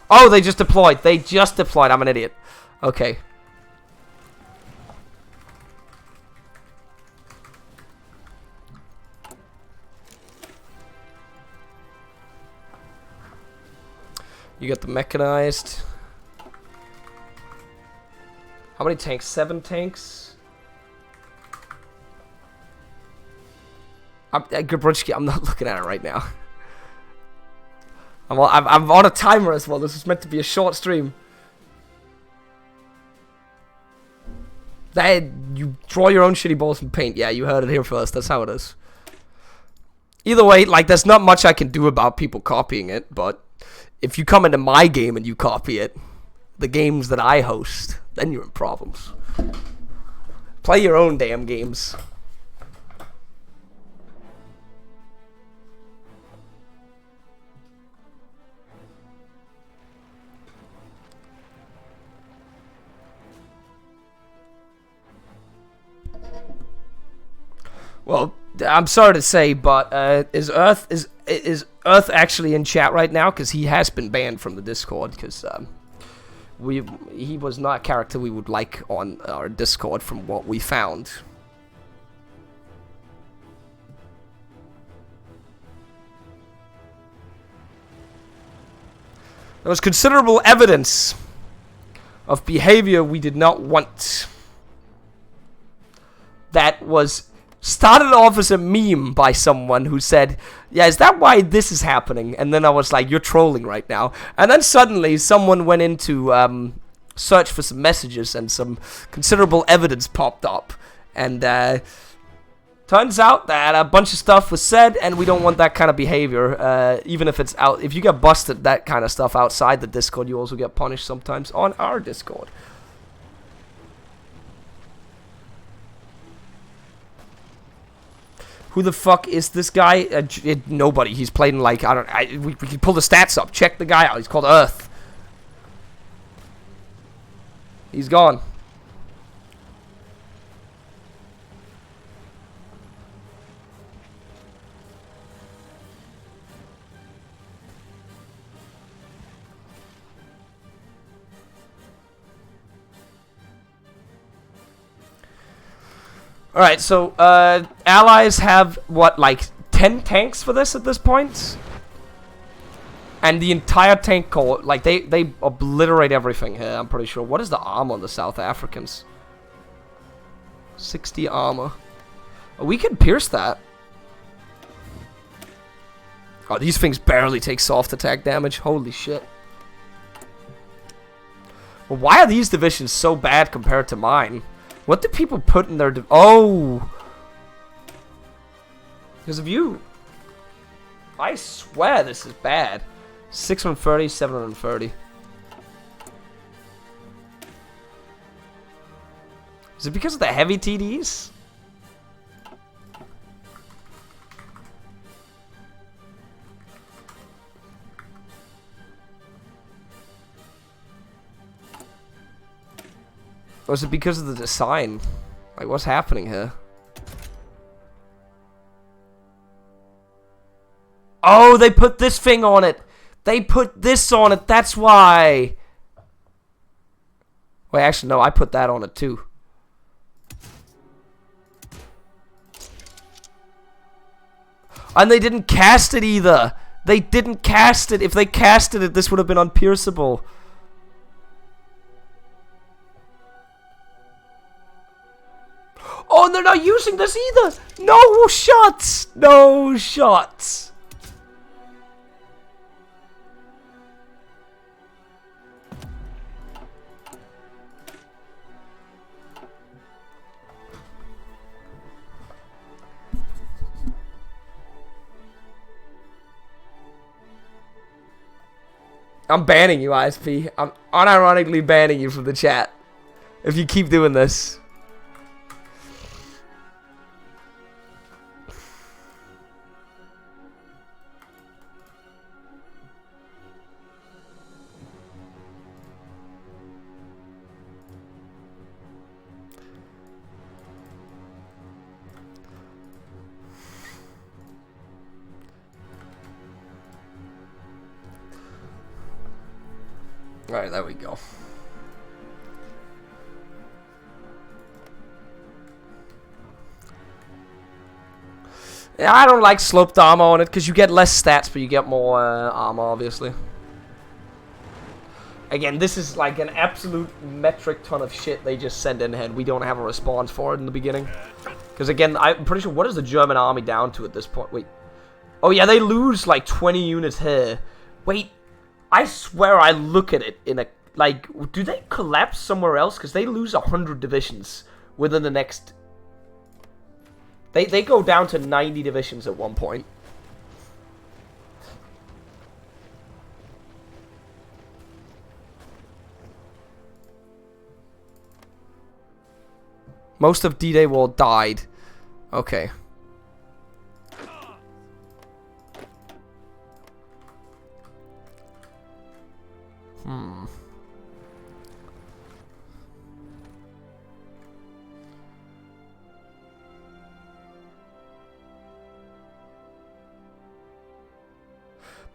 Oh, they just deployed. They just deployed. I'm an idiot. Okay. You got the mechanized. How many tanks? 7 tanks? Gabruchki, I'm not looking at it right now. I'm on a timer as well. This is meant to be a short stream. You draw your own shitty balls from paint. Yeah, you heard it here first. That's how it is. Either way, like, there's not much I can do about people copying it, but if you come into my game and you copy it, the games that I host, then you're in problems. Play your own damn games. Well, I'm sorry to say, but is Earth actually in chat right now? Because he has been banned from the Discord. Because he was not a character we would like on our Discord from what we found. There was considerable evidence of behavior we did not want. That was started off as a meme by someone who said, yeah, is that why this is happening? And then I was like, you're trolling right now. And then suddenly someone went into search for some messages and some considerable evidence popped up. And turns out that a bunch of stuff was said, and we don't want that kind of behavior. Even if it's out, if you get busted that kind of stuff outside the Discord, you also get punished sometimes on our Discord. Who the fuck is this guy? Nobody. He's played in like, we can pull the stats up. Check the guy out. He's called Earth. He's gone. Alright, so, allies have, what, like, 10 tanks for this at this point? And the entire tank corps, like, they obliterate everything here, I'm pretty sure. What is the armor on the South Africans? 60 armor. Oh, we can pierce that. Oh, these things barely take soft attack damage. Holy shit. Well, why are these divisions so bad compared to mine? What do people put in their oh! Because of you. I swear this is bad. 630, 730. Is it because of the heavy TDs? Or is it because of the design? Like, what's happening here? Oh, they put this thing on it! They put this on it, that's why! Wait, actually, no, I put that on it too. And they didn't cast it either! They didn't cast it! If they casted it, this would have been unpierceable. Oh, they're not using this either! No shots! No shots! I'm banning you, ISP. I'm unironically banning you from the chat. If you keep doing this. Alright, there we go. Yeah, I don't like sloped armor on it because you get less stats, but you get more armor, obviously. Again, this is like an absolute metric ton of shit they just send in here. We don't have a response for it in the beginning. Because again, I'm pretty sure, what is the German army down to at this point? Wait. Oh yeah, they lose like 20 units here. Wait. I swear I look at it in a, like, do they collapse somewhere else? Because they lose 100 divisions within the next... They go down to 90 divisions at one point. Most of D-Day War died. Okay.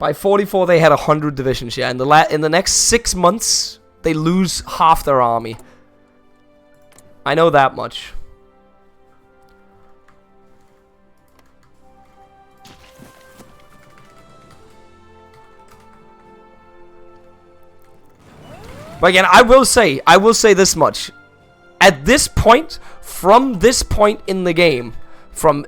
By 44, they had 100 divisions. Yeah, in the next 6 months, they lose half their army. I know that much. But again, I will say this much. At this point, from this point in the game, from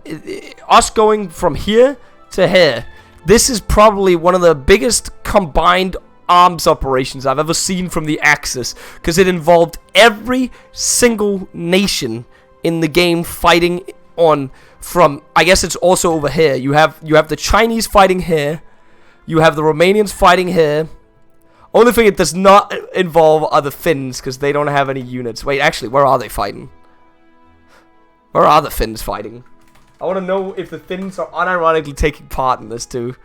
us going from here to here, this is probably one of the biggest combined arms operations I've ever seen from the Axis, because it involved every single nation in the game fighting on. From, I guess it's also over here. You have the Chinese fighting here. You have the Romanians fighting here. Only thing it does not involve are the Finns, because they don't have any units. Wait, actually, where are they fighting? Where are the Finns fighting? I want to know if the Finns are unironically taking part in this too.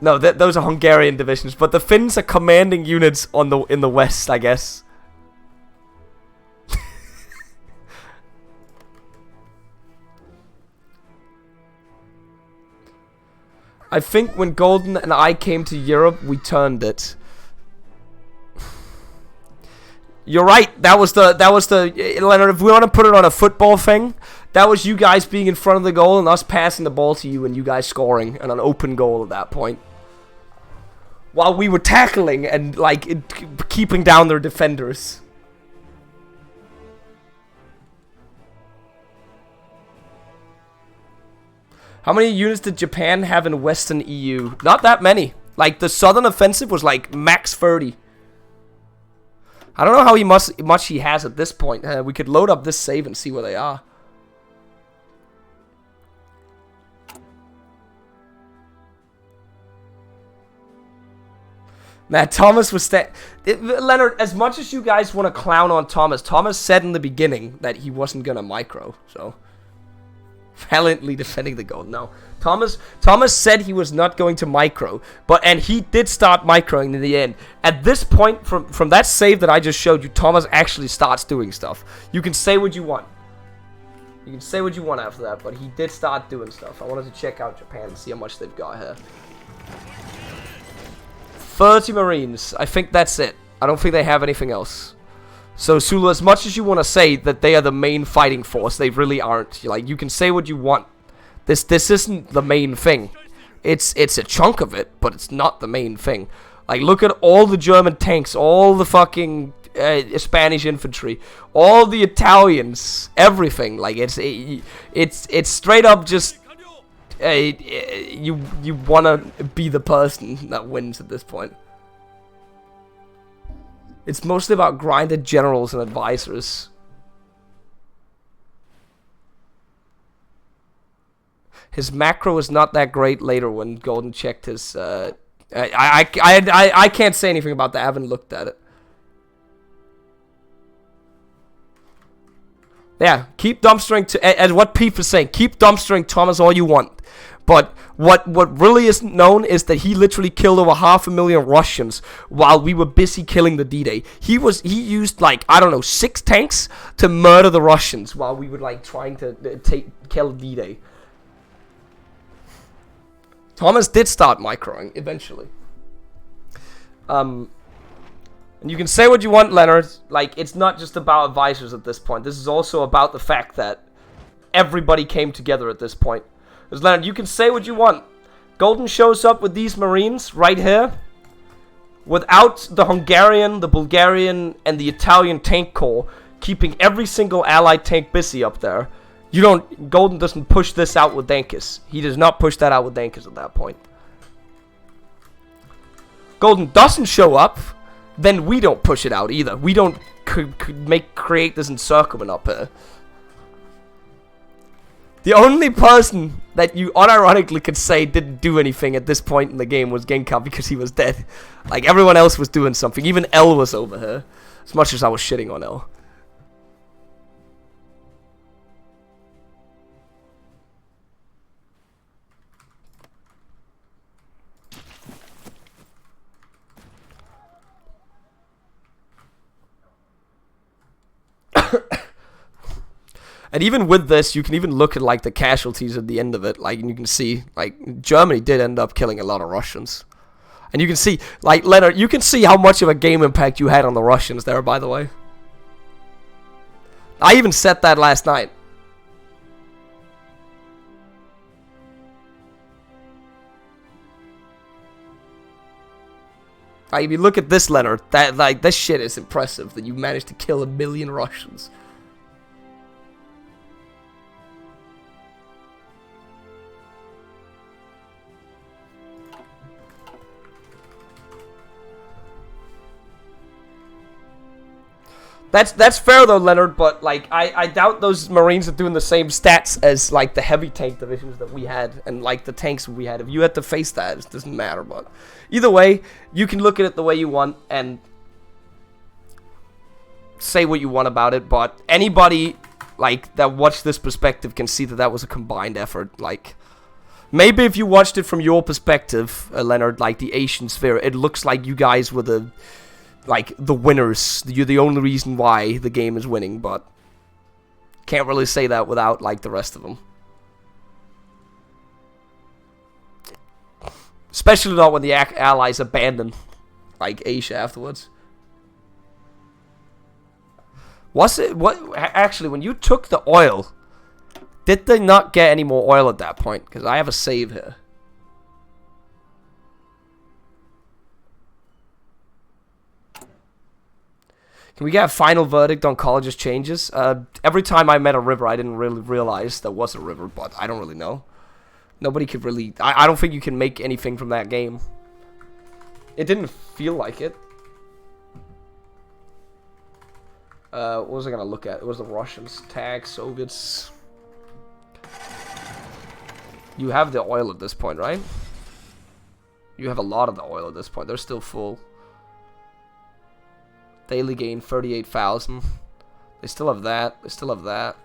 No, those are Hungarian divisions, but the Finns are commanding units in the west, I guess. I think when Golden and I came to Europe, we turned it. You're right. That was the Leonard. If we want to put it on a football thing, that was you guys being in front of the goal and us passing the ball to you and you guys scoring and an open goal at that point. While we were tackling and like keeping down their defenders. How many units did Japan have in Western EU? Not that many. Like, the Southern Offensive was like max 30. I don't know how much he has at this point. We could load up this save and see where they are. Man, Thomas was Leonard, as much as you guys want to clown on Thomas, Thomas said in the beginning that he wasn't going to micro, so... Valiantly defending the goal. No, Thomas said he was not going to micro, and he did start microing in the end. At this point, from that save that I just showed you, Thomas actually starts doing stuff. You can say what you want. You can say what you want after that, but he did start doing stuff. I wanted to check out Japan and see how much they've got here. 30 Marines. I think that's it. I don't think they have anything else. So, Sulu, as much as you want to say that they are the main fighting force, they really aren't. Like, you can say what you want. This isn't the main thing. It's a chunk of it, but it's not the main thing. Like, look at all the German tanks, all the fucking Spanish infantry, all the Italians, everything. Like, it's straight up just you want to be the person that wins at this point. It's mostly about grinded generals and advisors. His macro is not that great later when Golden checked his... I can't say anything about that. I haven't looked at it. Yeah, keep dumpstering... as what Pete was saying, keep dumpstering Thomas all you want. But what really isn't known is that he literally killed over 500,000 Russians while we were busy killing the D-Day. He used like, I don't know, 6 tanks to murder the Russians while we were like trying to kill D-Day. Thomas did start microing eventually. And you can say what you want, Leonard. Like, it's not just about advisors at this point. This is also about the fact that everybody came together at this point. Because, Leonard, you can say what you want. Golden shows up with these Marines right here. Without the Hungarian, the Bulgarian, and the Italian tank corps keeping every single allied tank busy up there. Golden doesn't push this out with Dankis. He does not push that out with Dankis at that point. Golden doesn't show up, then we don't push it out either. We don't create this encirclement up here. The only person that you unironically could say didn't do anything at this point in the game was Genka because he was dead. Like, everyone else was doing something. Even L was over here. As much as I was shitting on L. And even with this, you can even look at like the casualties at the end of it. Like, and you can see, like, Germany did end up killing a lot of Russians. And you can see, like, Leonard, you can see how much of a game impact you had on the Russians there, by the way. I even said that last night. Like, if you look at this, Leonard, that, like, this shit is impressive that you managed to kill 1 million Russians. That's fair though, Leonard, but like I doubt those Marines are doing the same stats as like the heavy tank divisions that we had and like the tanks we had. If you had to face that, it doesn't matter, but either way, you can look at it the way you want and say what you want about it, but anybody like that watched this perspective can see that that was a combined effort. Like, maybe if you watched it from your perspective, Leonard, like the Asian sphere, it looks like you guys were the winners. You're the only reason why the game is winning, but can't really say that without like the rest of them. Especially not when the Allies abandon like Asia afterwards. Was it what actually when you took the oil? Did they not get any more oil at that point? Because I have a save here. Can we get a final verdict on college's changes? Every time I met a river, I didn't really realize there was a river, but I don't really know. Nobody could really... I don't think you can make anything from that game. It didn't feel like it. What was I gonna look at? It was the Russians, tag, Soviets. You have the oil at this point, right? You have a lot of the oil at this point. They're still full. Daily gain 38,000. They still have that. They still have that.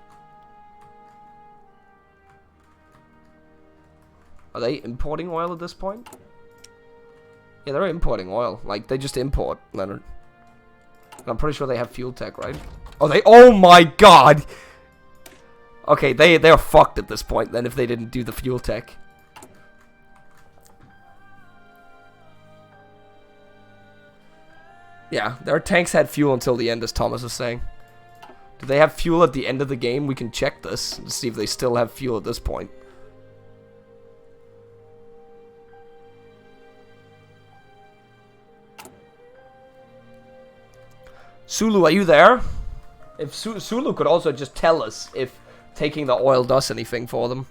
Are they importing oil at this point? Yeah, they're importing oil. Like, they just import, Leonard. And I'm pretty sure they have fuel tech, right? Oh, they... Oh my god! Okay, they're fucked at this point, then, if they didn't do the fuel tech. Yeah, their tanks had fuel until the end, as Thomas was saying. Do they have fuel at the end of the game? We can check this to see if they still have fuel at this point. Sulu, are you there? If Sulu could also just tell us if taking the oil does anything for them.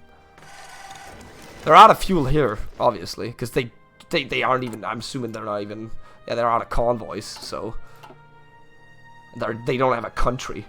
They're out of fuel here, obviously, because they aren't even... I'm assuming they're not even... Yeah, they're out of convoys, so... They don't have a country.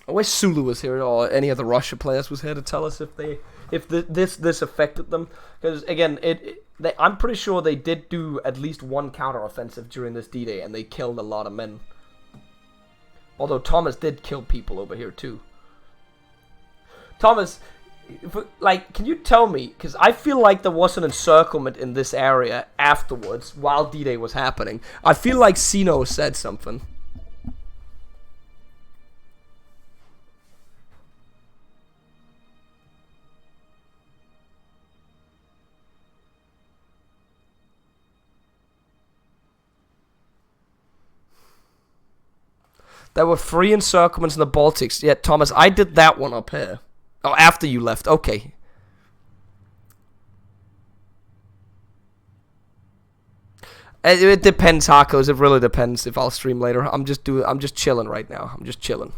I wish Sulu was here, or any of the Russia players was here to tell us if this affected them. Because again, I'm pretty sure they did do at least one counteroffensive during this D-Day, and they killed a lot of men. Although Thomas did kill people over here too. Thomas, like, can you tell me? Because I feel like there was an encirclement in this area afterwards, while D-Day was happening. I feel like Sino said something. There were 3 encirclements in the Baltics. Yeah, Thomas, I did that one up here. Oh, after you left. Okay. It depends, Harkos. It really depends if I'll stream later. I'm just chilling right now. I'm just chilling.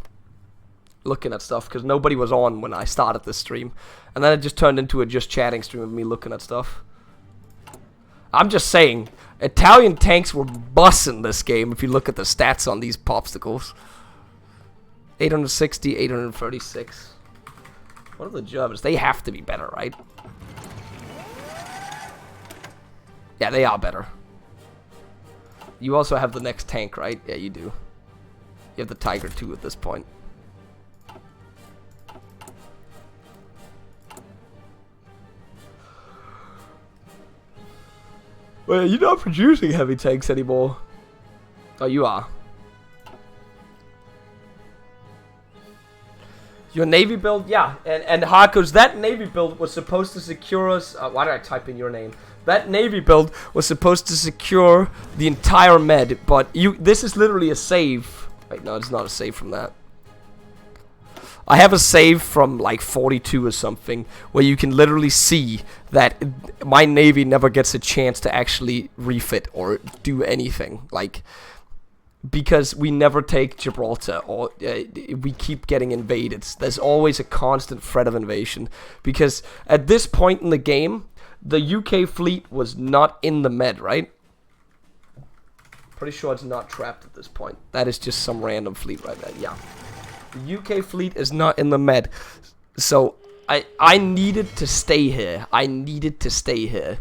Looking at stuff, because nobody was on when I started this stream. And then it just turned into a just chatting stream of me looking at stuff. I'm just saying, Italian tanks were bussing this game if you look at the stats on these popsicles. 860, 836. What are the Germans? They have to be better, right? Yeah, they are better. You also have the next tank, right? Yeah, you do. You have the Tiger too at this point. Well, you're not producing heavy tanks anymore. Oh, you are. Your Navy build? Yeah. And Harkos, that Navy build was supposed to secure us... why did I type in your name? That Navy build was supposed to secure the entire med, but this is literally a save. Wait, no, it's not a save from that. I have a save from like 42 or something, where you can literally see that my Navy never gets a chance to actually refit or do anything. Like, because we never take Gibraltar, or we keep getting invaded. There's always a constant threat of invasion. Because at this point in the game, the UK fleet was not in the Med, right? Pretty sure it's not trapped at this point. That is just some random fleet right there. Yeah. The UK fleet is not in the Med. So, I needed to stay here. I needed to stay here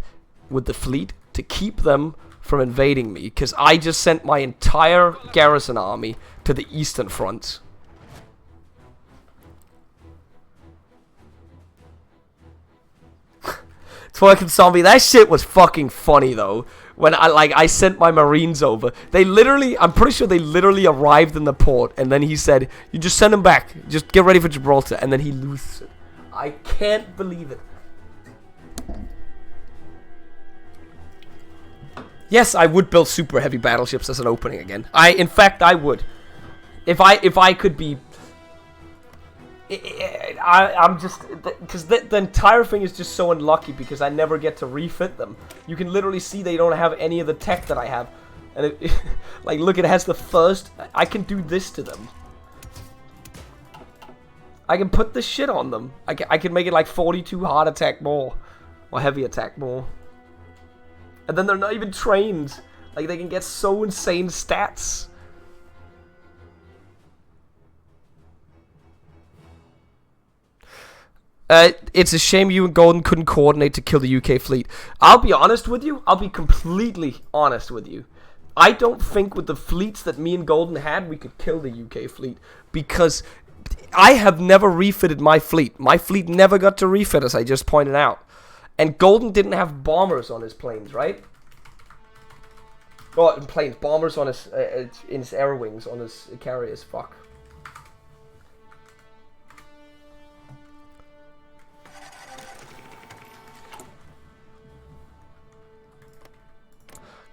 with the fleet to keep them from invading me. Because I just sent my entire garrison army to the Eastern Front. Twerking zombie, that shit was fucking funny though. When I sent my Marines over, they literally, I'm pretty sure they literally arrived in the port, and then he said, "You just send them back, just get ready for Gibraltar," and then he loses it. I can't believe it. Yes, I would build super heavy battleships as an opening again. In fact, I would, if I could be. I'm just, because the entire thing is just so unlucky because I never get to refit them. You can literally see they don't have any of the tech that I have, and like, look, it has the first. I can do this to them. I can put this shit on them. I can make it like 42 hard attack more, or heavy attack more, and then they're not even trained. Like, they can get so insane stats. It's a shame you and Golden couldn't coordinate to kill the UK fleet. I'll be honest with you. I'll be completely honest with you. I don't think with the fleets that me and Golden had, we could kill the UK fleet. Because I have never refitted my fleet. My fleet never got to refit, as I just pointed out. And Golden didn't have bombers on his planes, right? Oh, planes. Bombers on his, in his air wings, on his carriers. Fuck.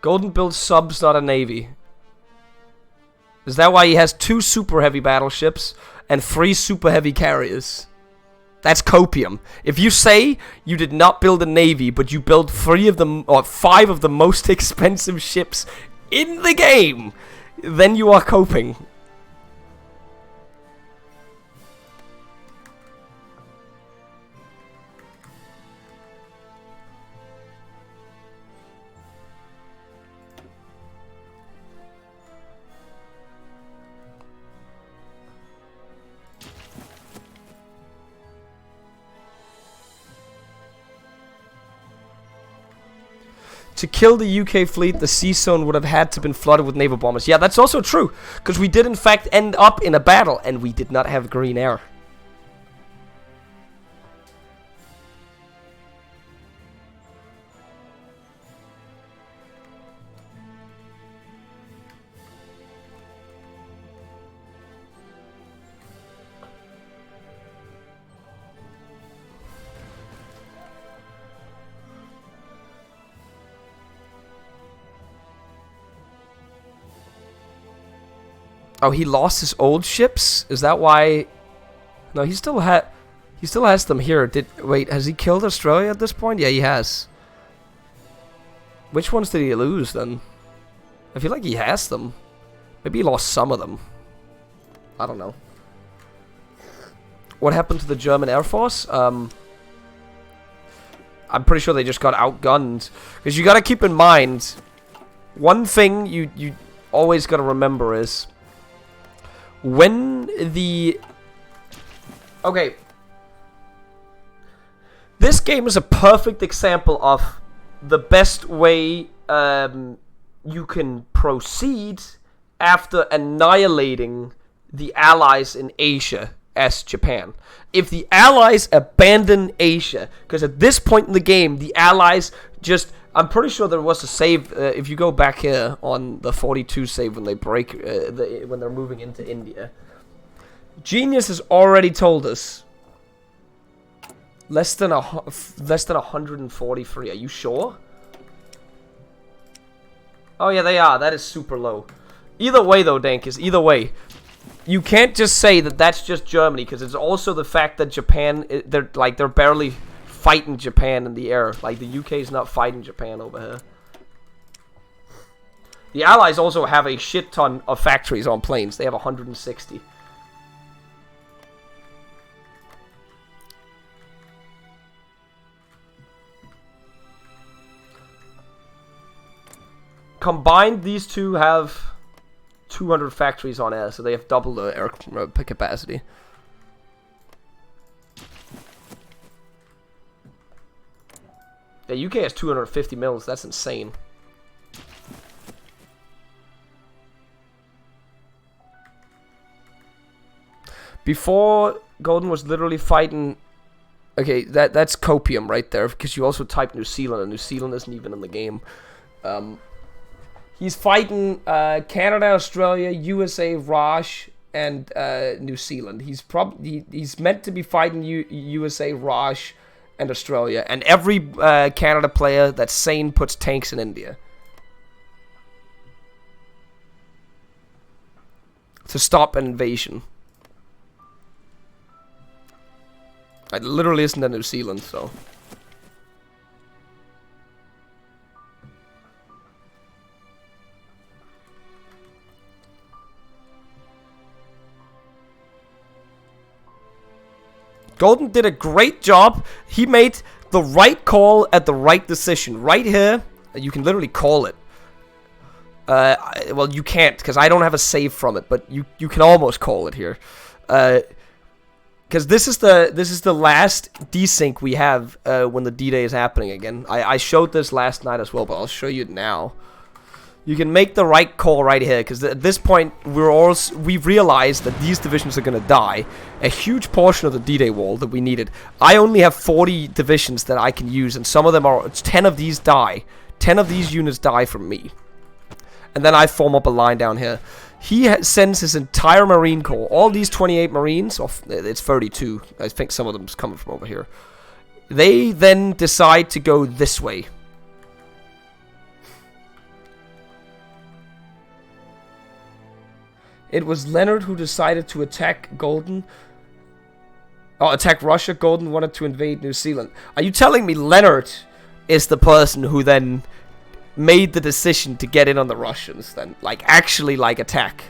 Golden builds subs, not a navy. Is that why he has 2 super heavy battleships and 3 super heavy carriers? That's copium. If you say you did not build a navy, but you build 3 of them or 5 of the most expensive ships in the game, then you are coping. To kill the UK fleet, the sea zone would have had to been flooded with naval bombers. Yeah, that's also true, because we did in fact end up in a battle, and we did not have green air. Oh, he lost his old ships? Is that why? No, he still has them here. Wait, has he killed Australia at this point? Yeah, he has. Which ones did he lose then? I feel like he has them. Maybe he lost some of them. I don't know. What happened to the German Air Force? I'm pretty sure they just got outgunned. Because you gotta keep in mind, one thing you always gotta remember is, when the... Okay. This game is a perfect example of the best way you can proceed after annihilating the allies in Asia as Japan. If the allies abandon Asia, because at this point in the game, the allies just... I'm pretty sure there was a save, if you go back here on the 42 save when they break, when they're moving into India. Genius has already told us less than 143. Are you sure? Oh yeah, they are. That is super low. Either way though, Dankus, either way, you can't just say that that's just Germany, because it's also the fact that Japan, they're barely fighting Japan in the air. Like, the UK is not fighting Japan over here. The Allies also have a shit ton of factories on planes. They have 160. Combined, these two have 200 factories on air, so they have double the air capacity. The UK has 250 mils. That's insane. Before, Golden was literally fighting... Okay, that's copium right there, because you also type New Zealand, and New Zealand isn't even in the game. He's fighting Canada, Australia, USA, Raj, and New Zealand. He's meant to be fighting USA, Raj, and Australia. And every Canada player that's sane puts tanks in India to stop an invasion. It literally isn't in New Zealand, so... Golden did a great job. He made the right call at the right decision. Right here, you can literally call it. Well, you can't, because I don't have a save from it, but you can almost call it here. Because this is the last desync we have when the D-Day is happening again. I showed this last night as well, but I'll show you it now. You can make the right call right here, because at this point we've realized that these divisions are gonna die. A huge portion of the D-Day wall that we needed. I only have 40 divisions that I can use, and some of them are 10 of these die. 10 of these units die from me, and then I form up a line down here. He sends his entire Marine Corps, all these 28 Marines, or it's 32. I think some of them's coming from over here. They then decide to go this way. It was Leonard who decided to attack Golden. Oh, attack Russia. Golden wanted to invade New Zealand. Are you telling me Leonard is the person who then made the decision to get in on the Russians then? Like, actually, like, attack?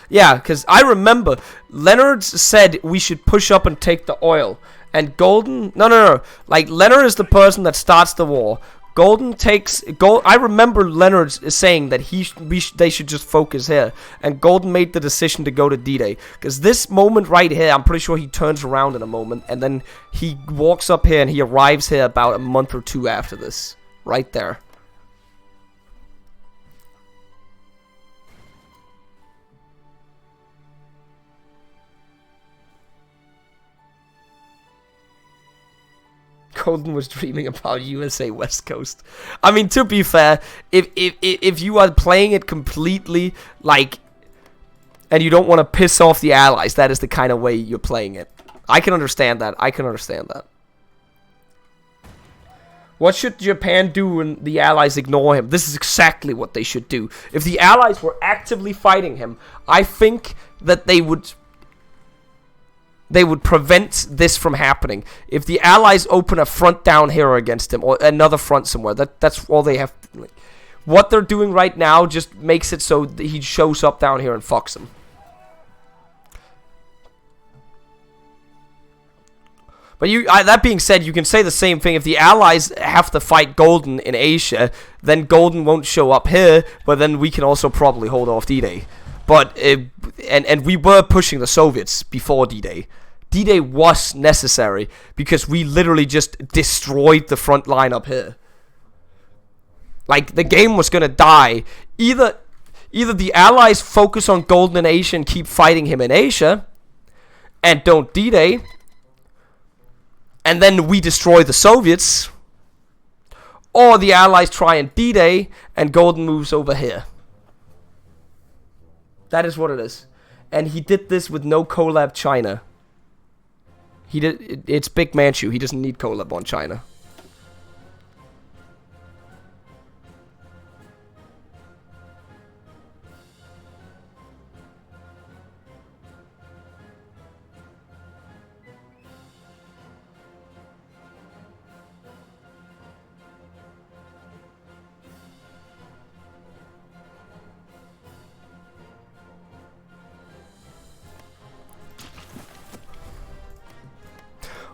Yeah, because I remember Leonard said we should push up and take the oil. And Golden... No. Like, Leonard is the person that starts the war. Golden takes... I remember Leonard saying that they should just focus here. And Golden made the decision to go to D-Day. Because this moment right here, I'm pretty sure he turns around in a moment. And then he walks up here and he arrives here about a month or two after this. Right there. Golden was dreaming about USA West Coast. I mean, to be fair, if you are playing it completely, like, and you don't want to piss off the Allies, that is the kind of way you're playing it. I can understand that. What should Japan do when the Allies ignore him? This is exactly what they should do. If the Allies were actively fighting him, I think that they would prevent this from happening. If the Allies open a front down here against him, or another front somewhere, that's all they have. Like, what they're doing right now just makes it so that he shows up down here and fucks them. But that being said, you can say the same thing. If the Allies have to fight Golden in Asia, then Golden won't show up here, but then we can also probably hold off D-Day. But, and we were pushing the Soviets before D-Day. D-Day was necessary, because we literally just destroyed the front line up here. Like, the game was gonna die. Either the Allies focus on Golden in Asia and keep fighting him in Asia, and don't D-Day, and then we destroy the Soviets, or the Allies try and D-Day, and Golden moves over here. That is what it is. And he did this with no collab China. It's Big Manchu. He doesn't need collab on China.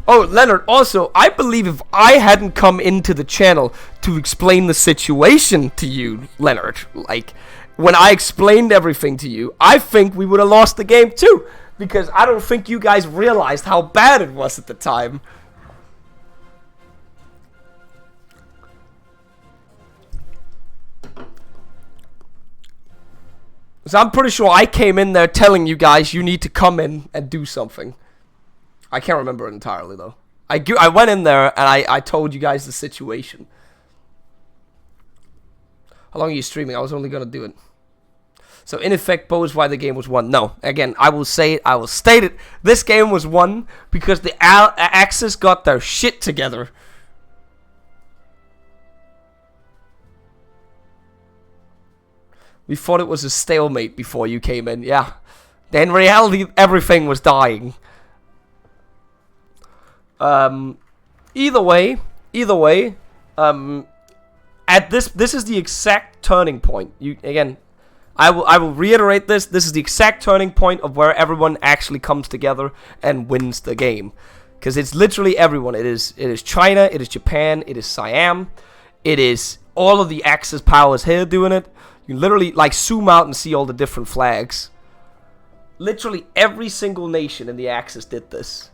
Oh, Leonard, also, I believe if I hadn't come into the channel to explain the situation to you, Leonard, like, when I explained everything to you, I think we would have lost the game too, because I don't think you guys realized how bad it was at the time. So I'm pretty sure I came in there telling you guys you need to come in and do something. I can't remember it entirely, though. I went in there, and I told you guys the situation. How long are you streaming? I was only going to do it. So, in effect, Bo is why the game was won. No, again, I will say it. I will state it. This game was won because the Axis got their shit together. We thought it was a stalemate before you came in, yeah. In reality, everything was dying. Either way, at this is the exact turning point. I will reiterate this. This is the exact turning point of where everyone actually comes together and wins the game, because it's literally everyone. It is China, it is Japan, it is Siam, it is all of the Axis powers here doing it. You literally like zoom out and see all the different flags. Literally every single nation in the Axis did this.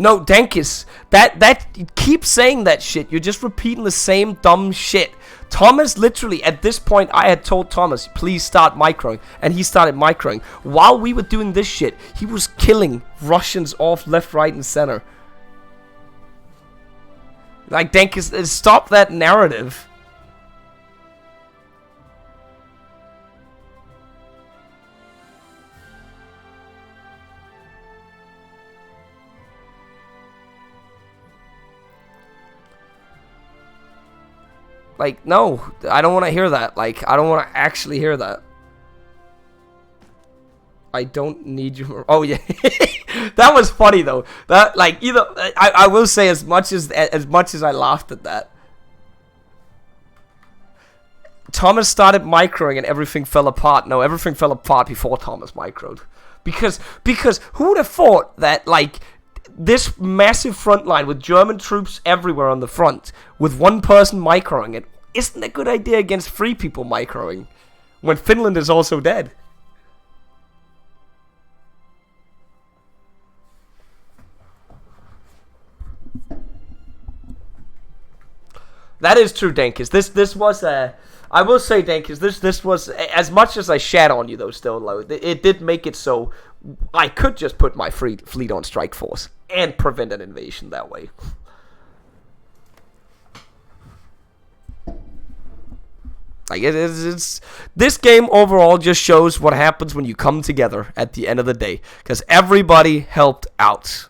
No, Dankis, that keep saying that shit. You're just repeating the same dumb shit. Thomas, literally, at this point, I had told Thomas, please start microing. And he started microing. While we were doing this shit, he was killing Russians off left, right, and center. Like, Dankis, stop that narrative. Like, no, I don't want to hear that. Like, I don't want to actually hear that. I don't need you. Oh, yeah. That was funny, though. That, like, either... I will say, as much as I laughed at that, Thomas started microing and everything fell apart. No, everything fell apart before Thomas microed. Because who would have thought that, like... this massive front line with German troops everywhere on the front, with one person microing it, isn't a good idea against 3 people microing, when Finland is also dead. That is true, Dankis. This was I will say, Dankis, this was, as much as I shat on you though, still, though, it did make it so I could just put my fleet on strike force and prevent an invasion that way. Like, it's this game overall just shows what happens when you come together at the end of the day, because everybody helped out.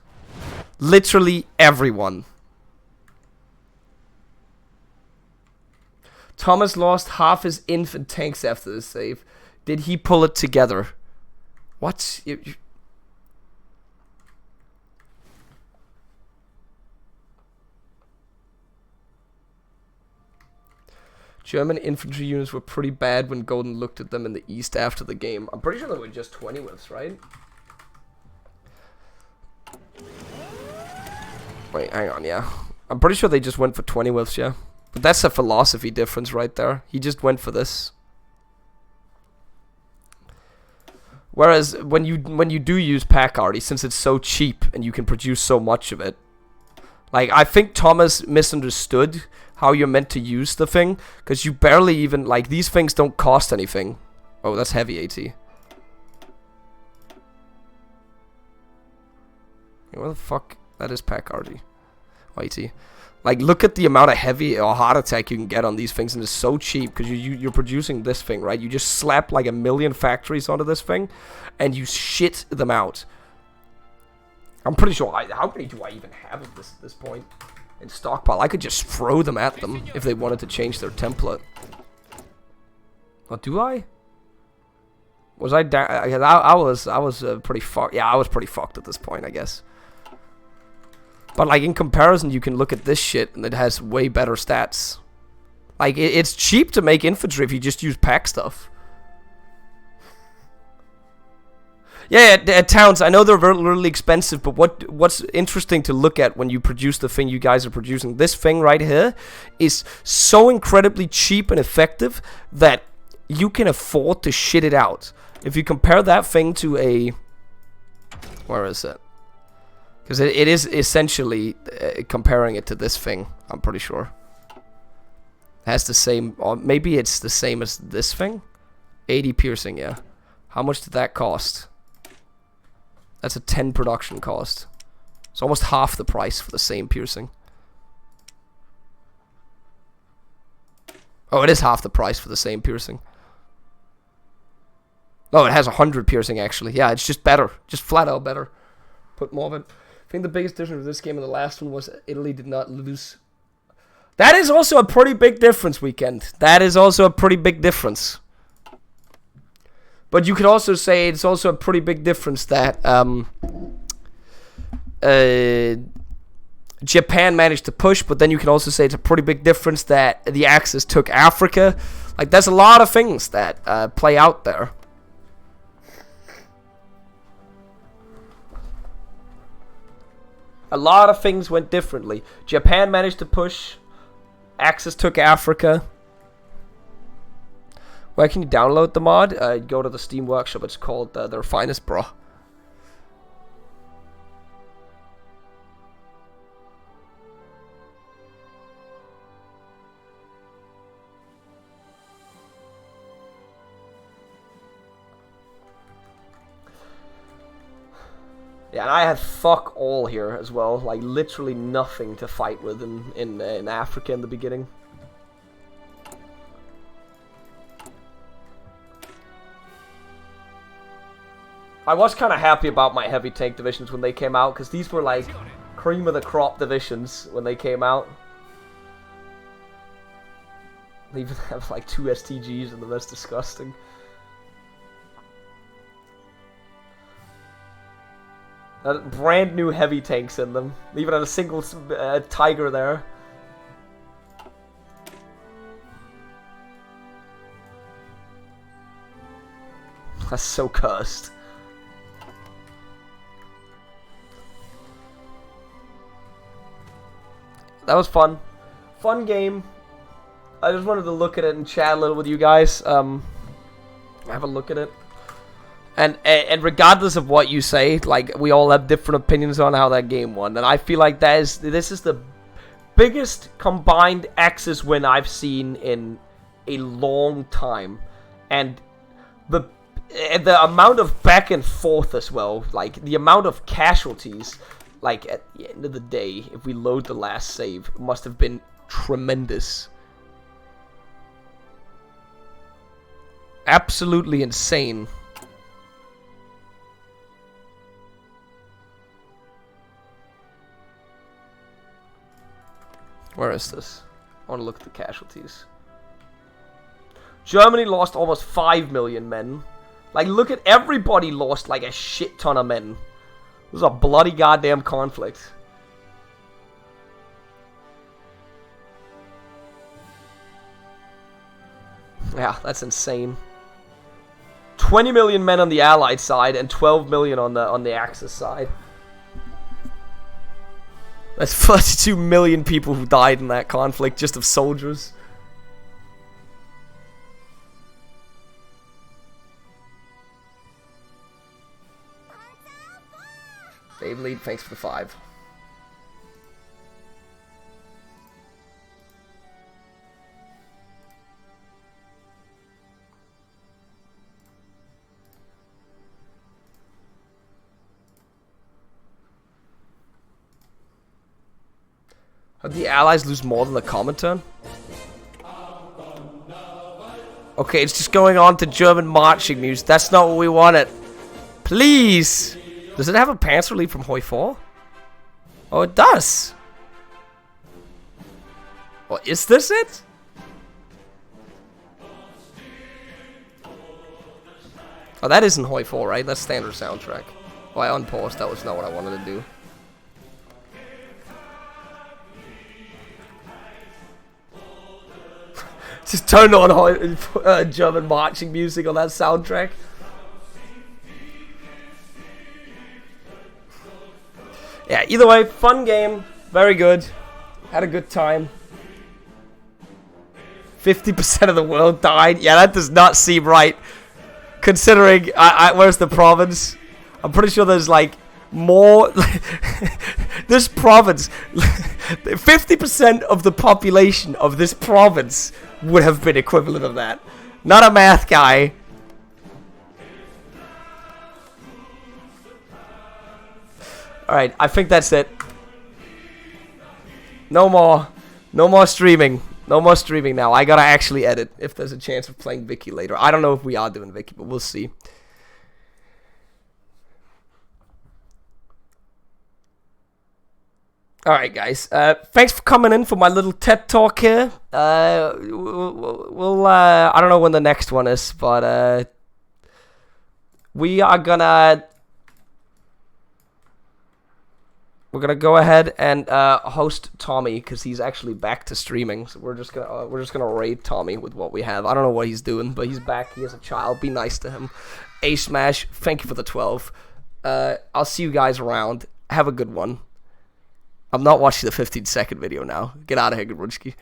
Literally everyone. Thomas lost half his infant tanks after the save. Did he pull it together? What? German infantry units were pretty bad when Golden looked at them in the east after the game. I'm pretty sure they were just 20 whips, right? Wait, hang on, yeah. I'm pretty sure they just went for 20 whiffs, yeah. But that's a philosophy difference right there. He just went for this. Whereas when you do use pack arty, since it's so cheap and you can produce so much of it, like I think Thomas misunderstood how you're meant to use the thing, because you barely even, like, these things don't cost anything. Oh, that's heavy AT. Where the fuck? That is pack arty. AT. Like, look at the amount of heavy or heart attack you can get on these things, and it's so cheap because you're producing this thing, right? You just slap like 1 million factories onto this thing, and you shit them out. I'm pretty sure. How many do I even have at this point in stockpile? I could just throw them at them if they wanted to change their template. What do I? Was I down? I was pretty fucked. Yeah, I was pretty fucked at this point, I guess. But, like, in comparison, you can look at this shit, and it has way better stats. Like, it's cheap to make infantry if you just use pack stuff. Yeah, towns, I know they're really expensive, but what's interesting to look at when you produce the thing you guys are producing, this thing right here, is so incredibly cheap and effective that you can afford to shit it out. If you compare that thing to a... Where is it? Because it is essentially comparing it to this thing, I'm pretty sure. It has the same, or maybe it's the same as this thing? 80 piercing, yeah. How much did that cost? That's a 10 production cost. It's almost half the price for the same piercing. Oh, it is half the price for the same piercing. Oh, it has 100 piercing actually. Yeah, it's just better. Just flat out better. Put more of it. I think the biggest difference with this game and the last one was Italy did not lose. That is also a pretty big difference, Weekend. That is also a pretty big difference. But you could also say it's also a pretty big difference that Japan managed to push, but then you can also say it's a pretty big difference that the Axis took Africa. Like, there's a lot of things that play out there. A lot of things went differently. Japan managed to push. Axis took Africa. Where can you download the mod? Go to the Steam Workshop. It's called Their Finest Bro. Yeah, and I had fuck all here as well. Like, literally nothing to fight with in Africa in the beginning. I was kind of happy about my heavy tank divisions when they came out, because these were like cream of the crop divisions when they came out. They even have like 2 STGs and that's disgusting. Brand new heavy tanks in them. They even had a single tiger there. That's so cursed. That was fun. Fun game. I just wanted to look at it and chat a little with you guys. Have a look at it. And regardless of what you say, like, we all have different opinions on how that game won. And I feel like this is the biggest combined Axis win I've seen in a long time. And the amount of back and forth as well, like, the amount of casualties, like, at the end of the day, if we load the last save, it must have been tremendous. Absolutely insane. Where is this? I want to look at the casualties. Germany lost almost 5 million men. Like, look at everybody lost like a shit ton of men. This is a bloody goddamn conflict. Yeah, that's insane. 20 million men on the Allied side and 12 million on the Axis side. That's 32 million people who died in that conflict just of soldiers. Dave Lead, thanks for the 5. How'd the Allies lose more than the Comintern? Okay, it's just going on to German marching music. That's not what we wanted. Please! Does it have a Panzer Lead from HoI4? Oh, it does! Well, is this it? Oh, that isn't HoI4, right? That's standard soundtrack. Oh, I unpaused. That was not what I wanted to do. Just turn on German marching music on that soundtrack. Yeah, either way, fun game. Very good. Had a good time. 50% of the world died. Yeah, that does not seem right. Considering, where's the province? I'm pretty sure there's like more. This province, 50% of the population of this province would have been equivalent of that. Not a math guy. Alright, I think that's it. No more streaming. No more streaming now. I gotta actually edit if there's a chance of playing Vicky later. I don't know if we are doing Vicky, but we'll see. Alright, guys. Thanks for coming in for my little TED Talk here. We'll I don't know when the next one is, but we are gonna... We're gonna go ahead and host Tommy because he's actually back to streaming. So we're just gonna raid Tommy with what we have. I don't know what he's doing, but he's back. He has a child. Be nice to him. A Smash, thank you for the 12. I'll see you guys around. Have a good one. I'm not watching the 15-second video now. Get out of here, Grunski.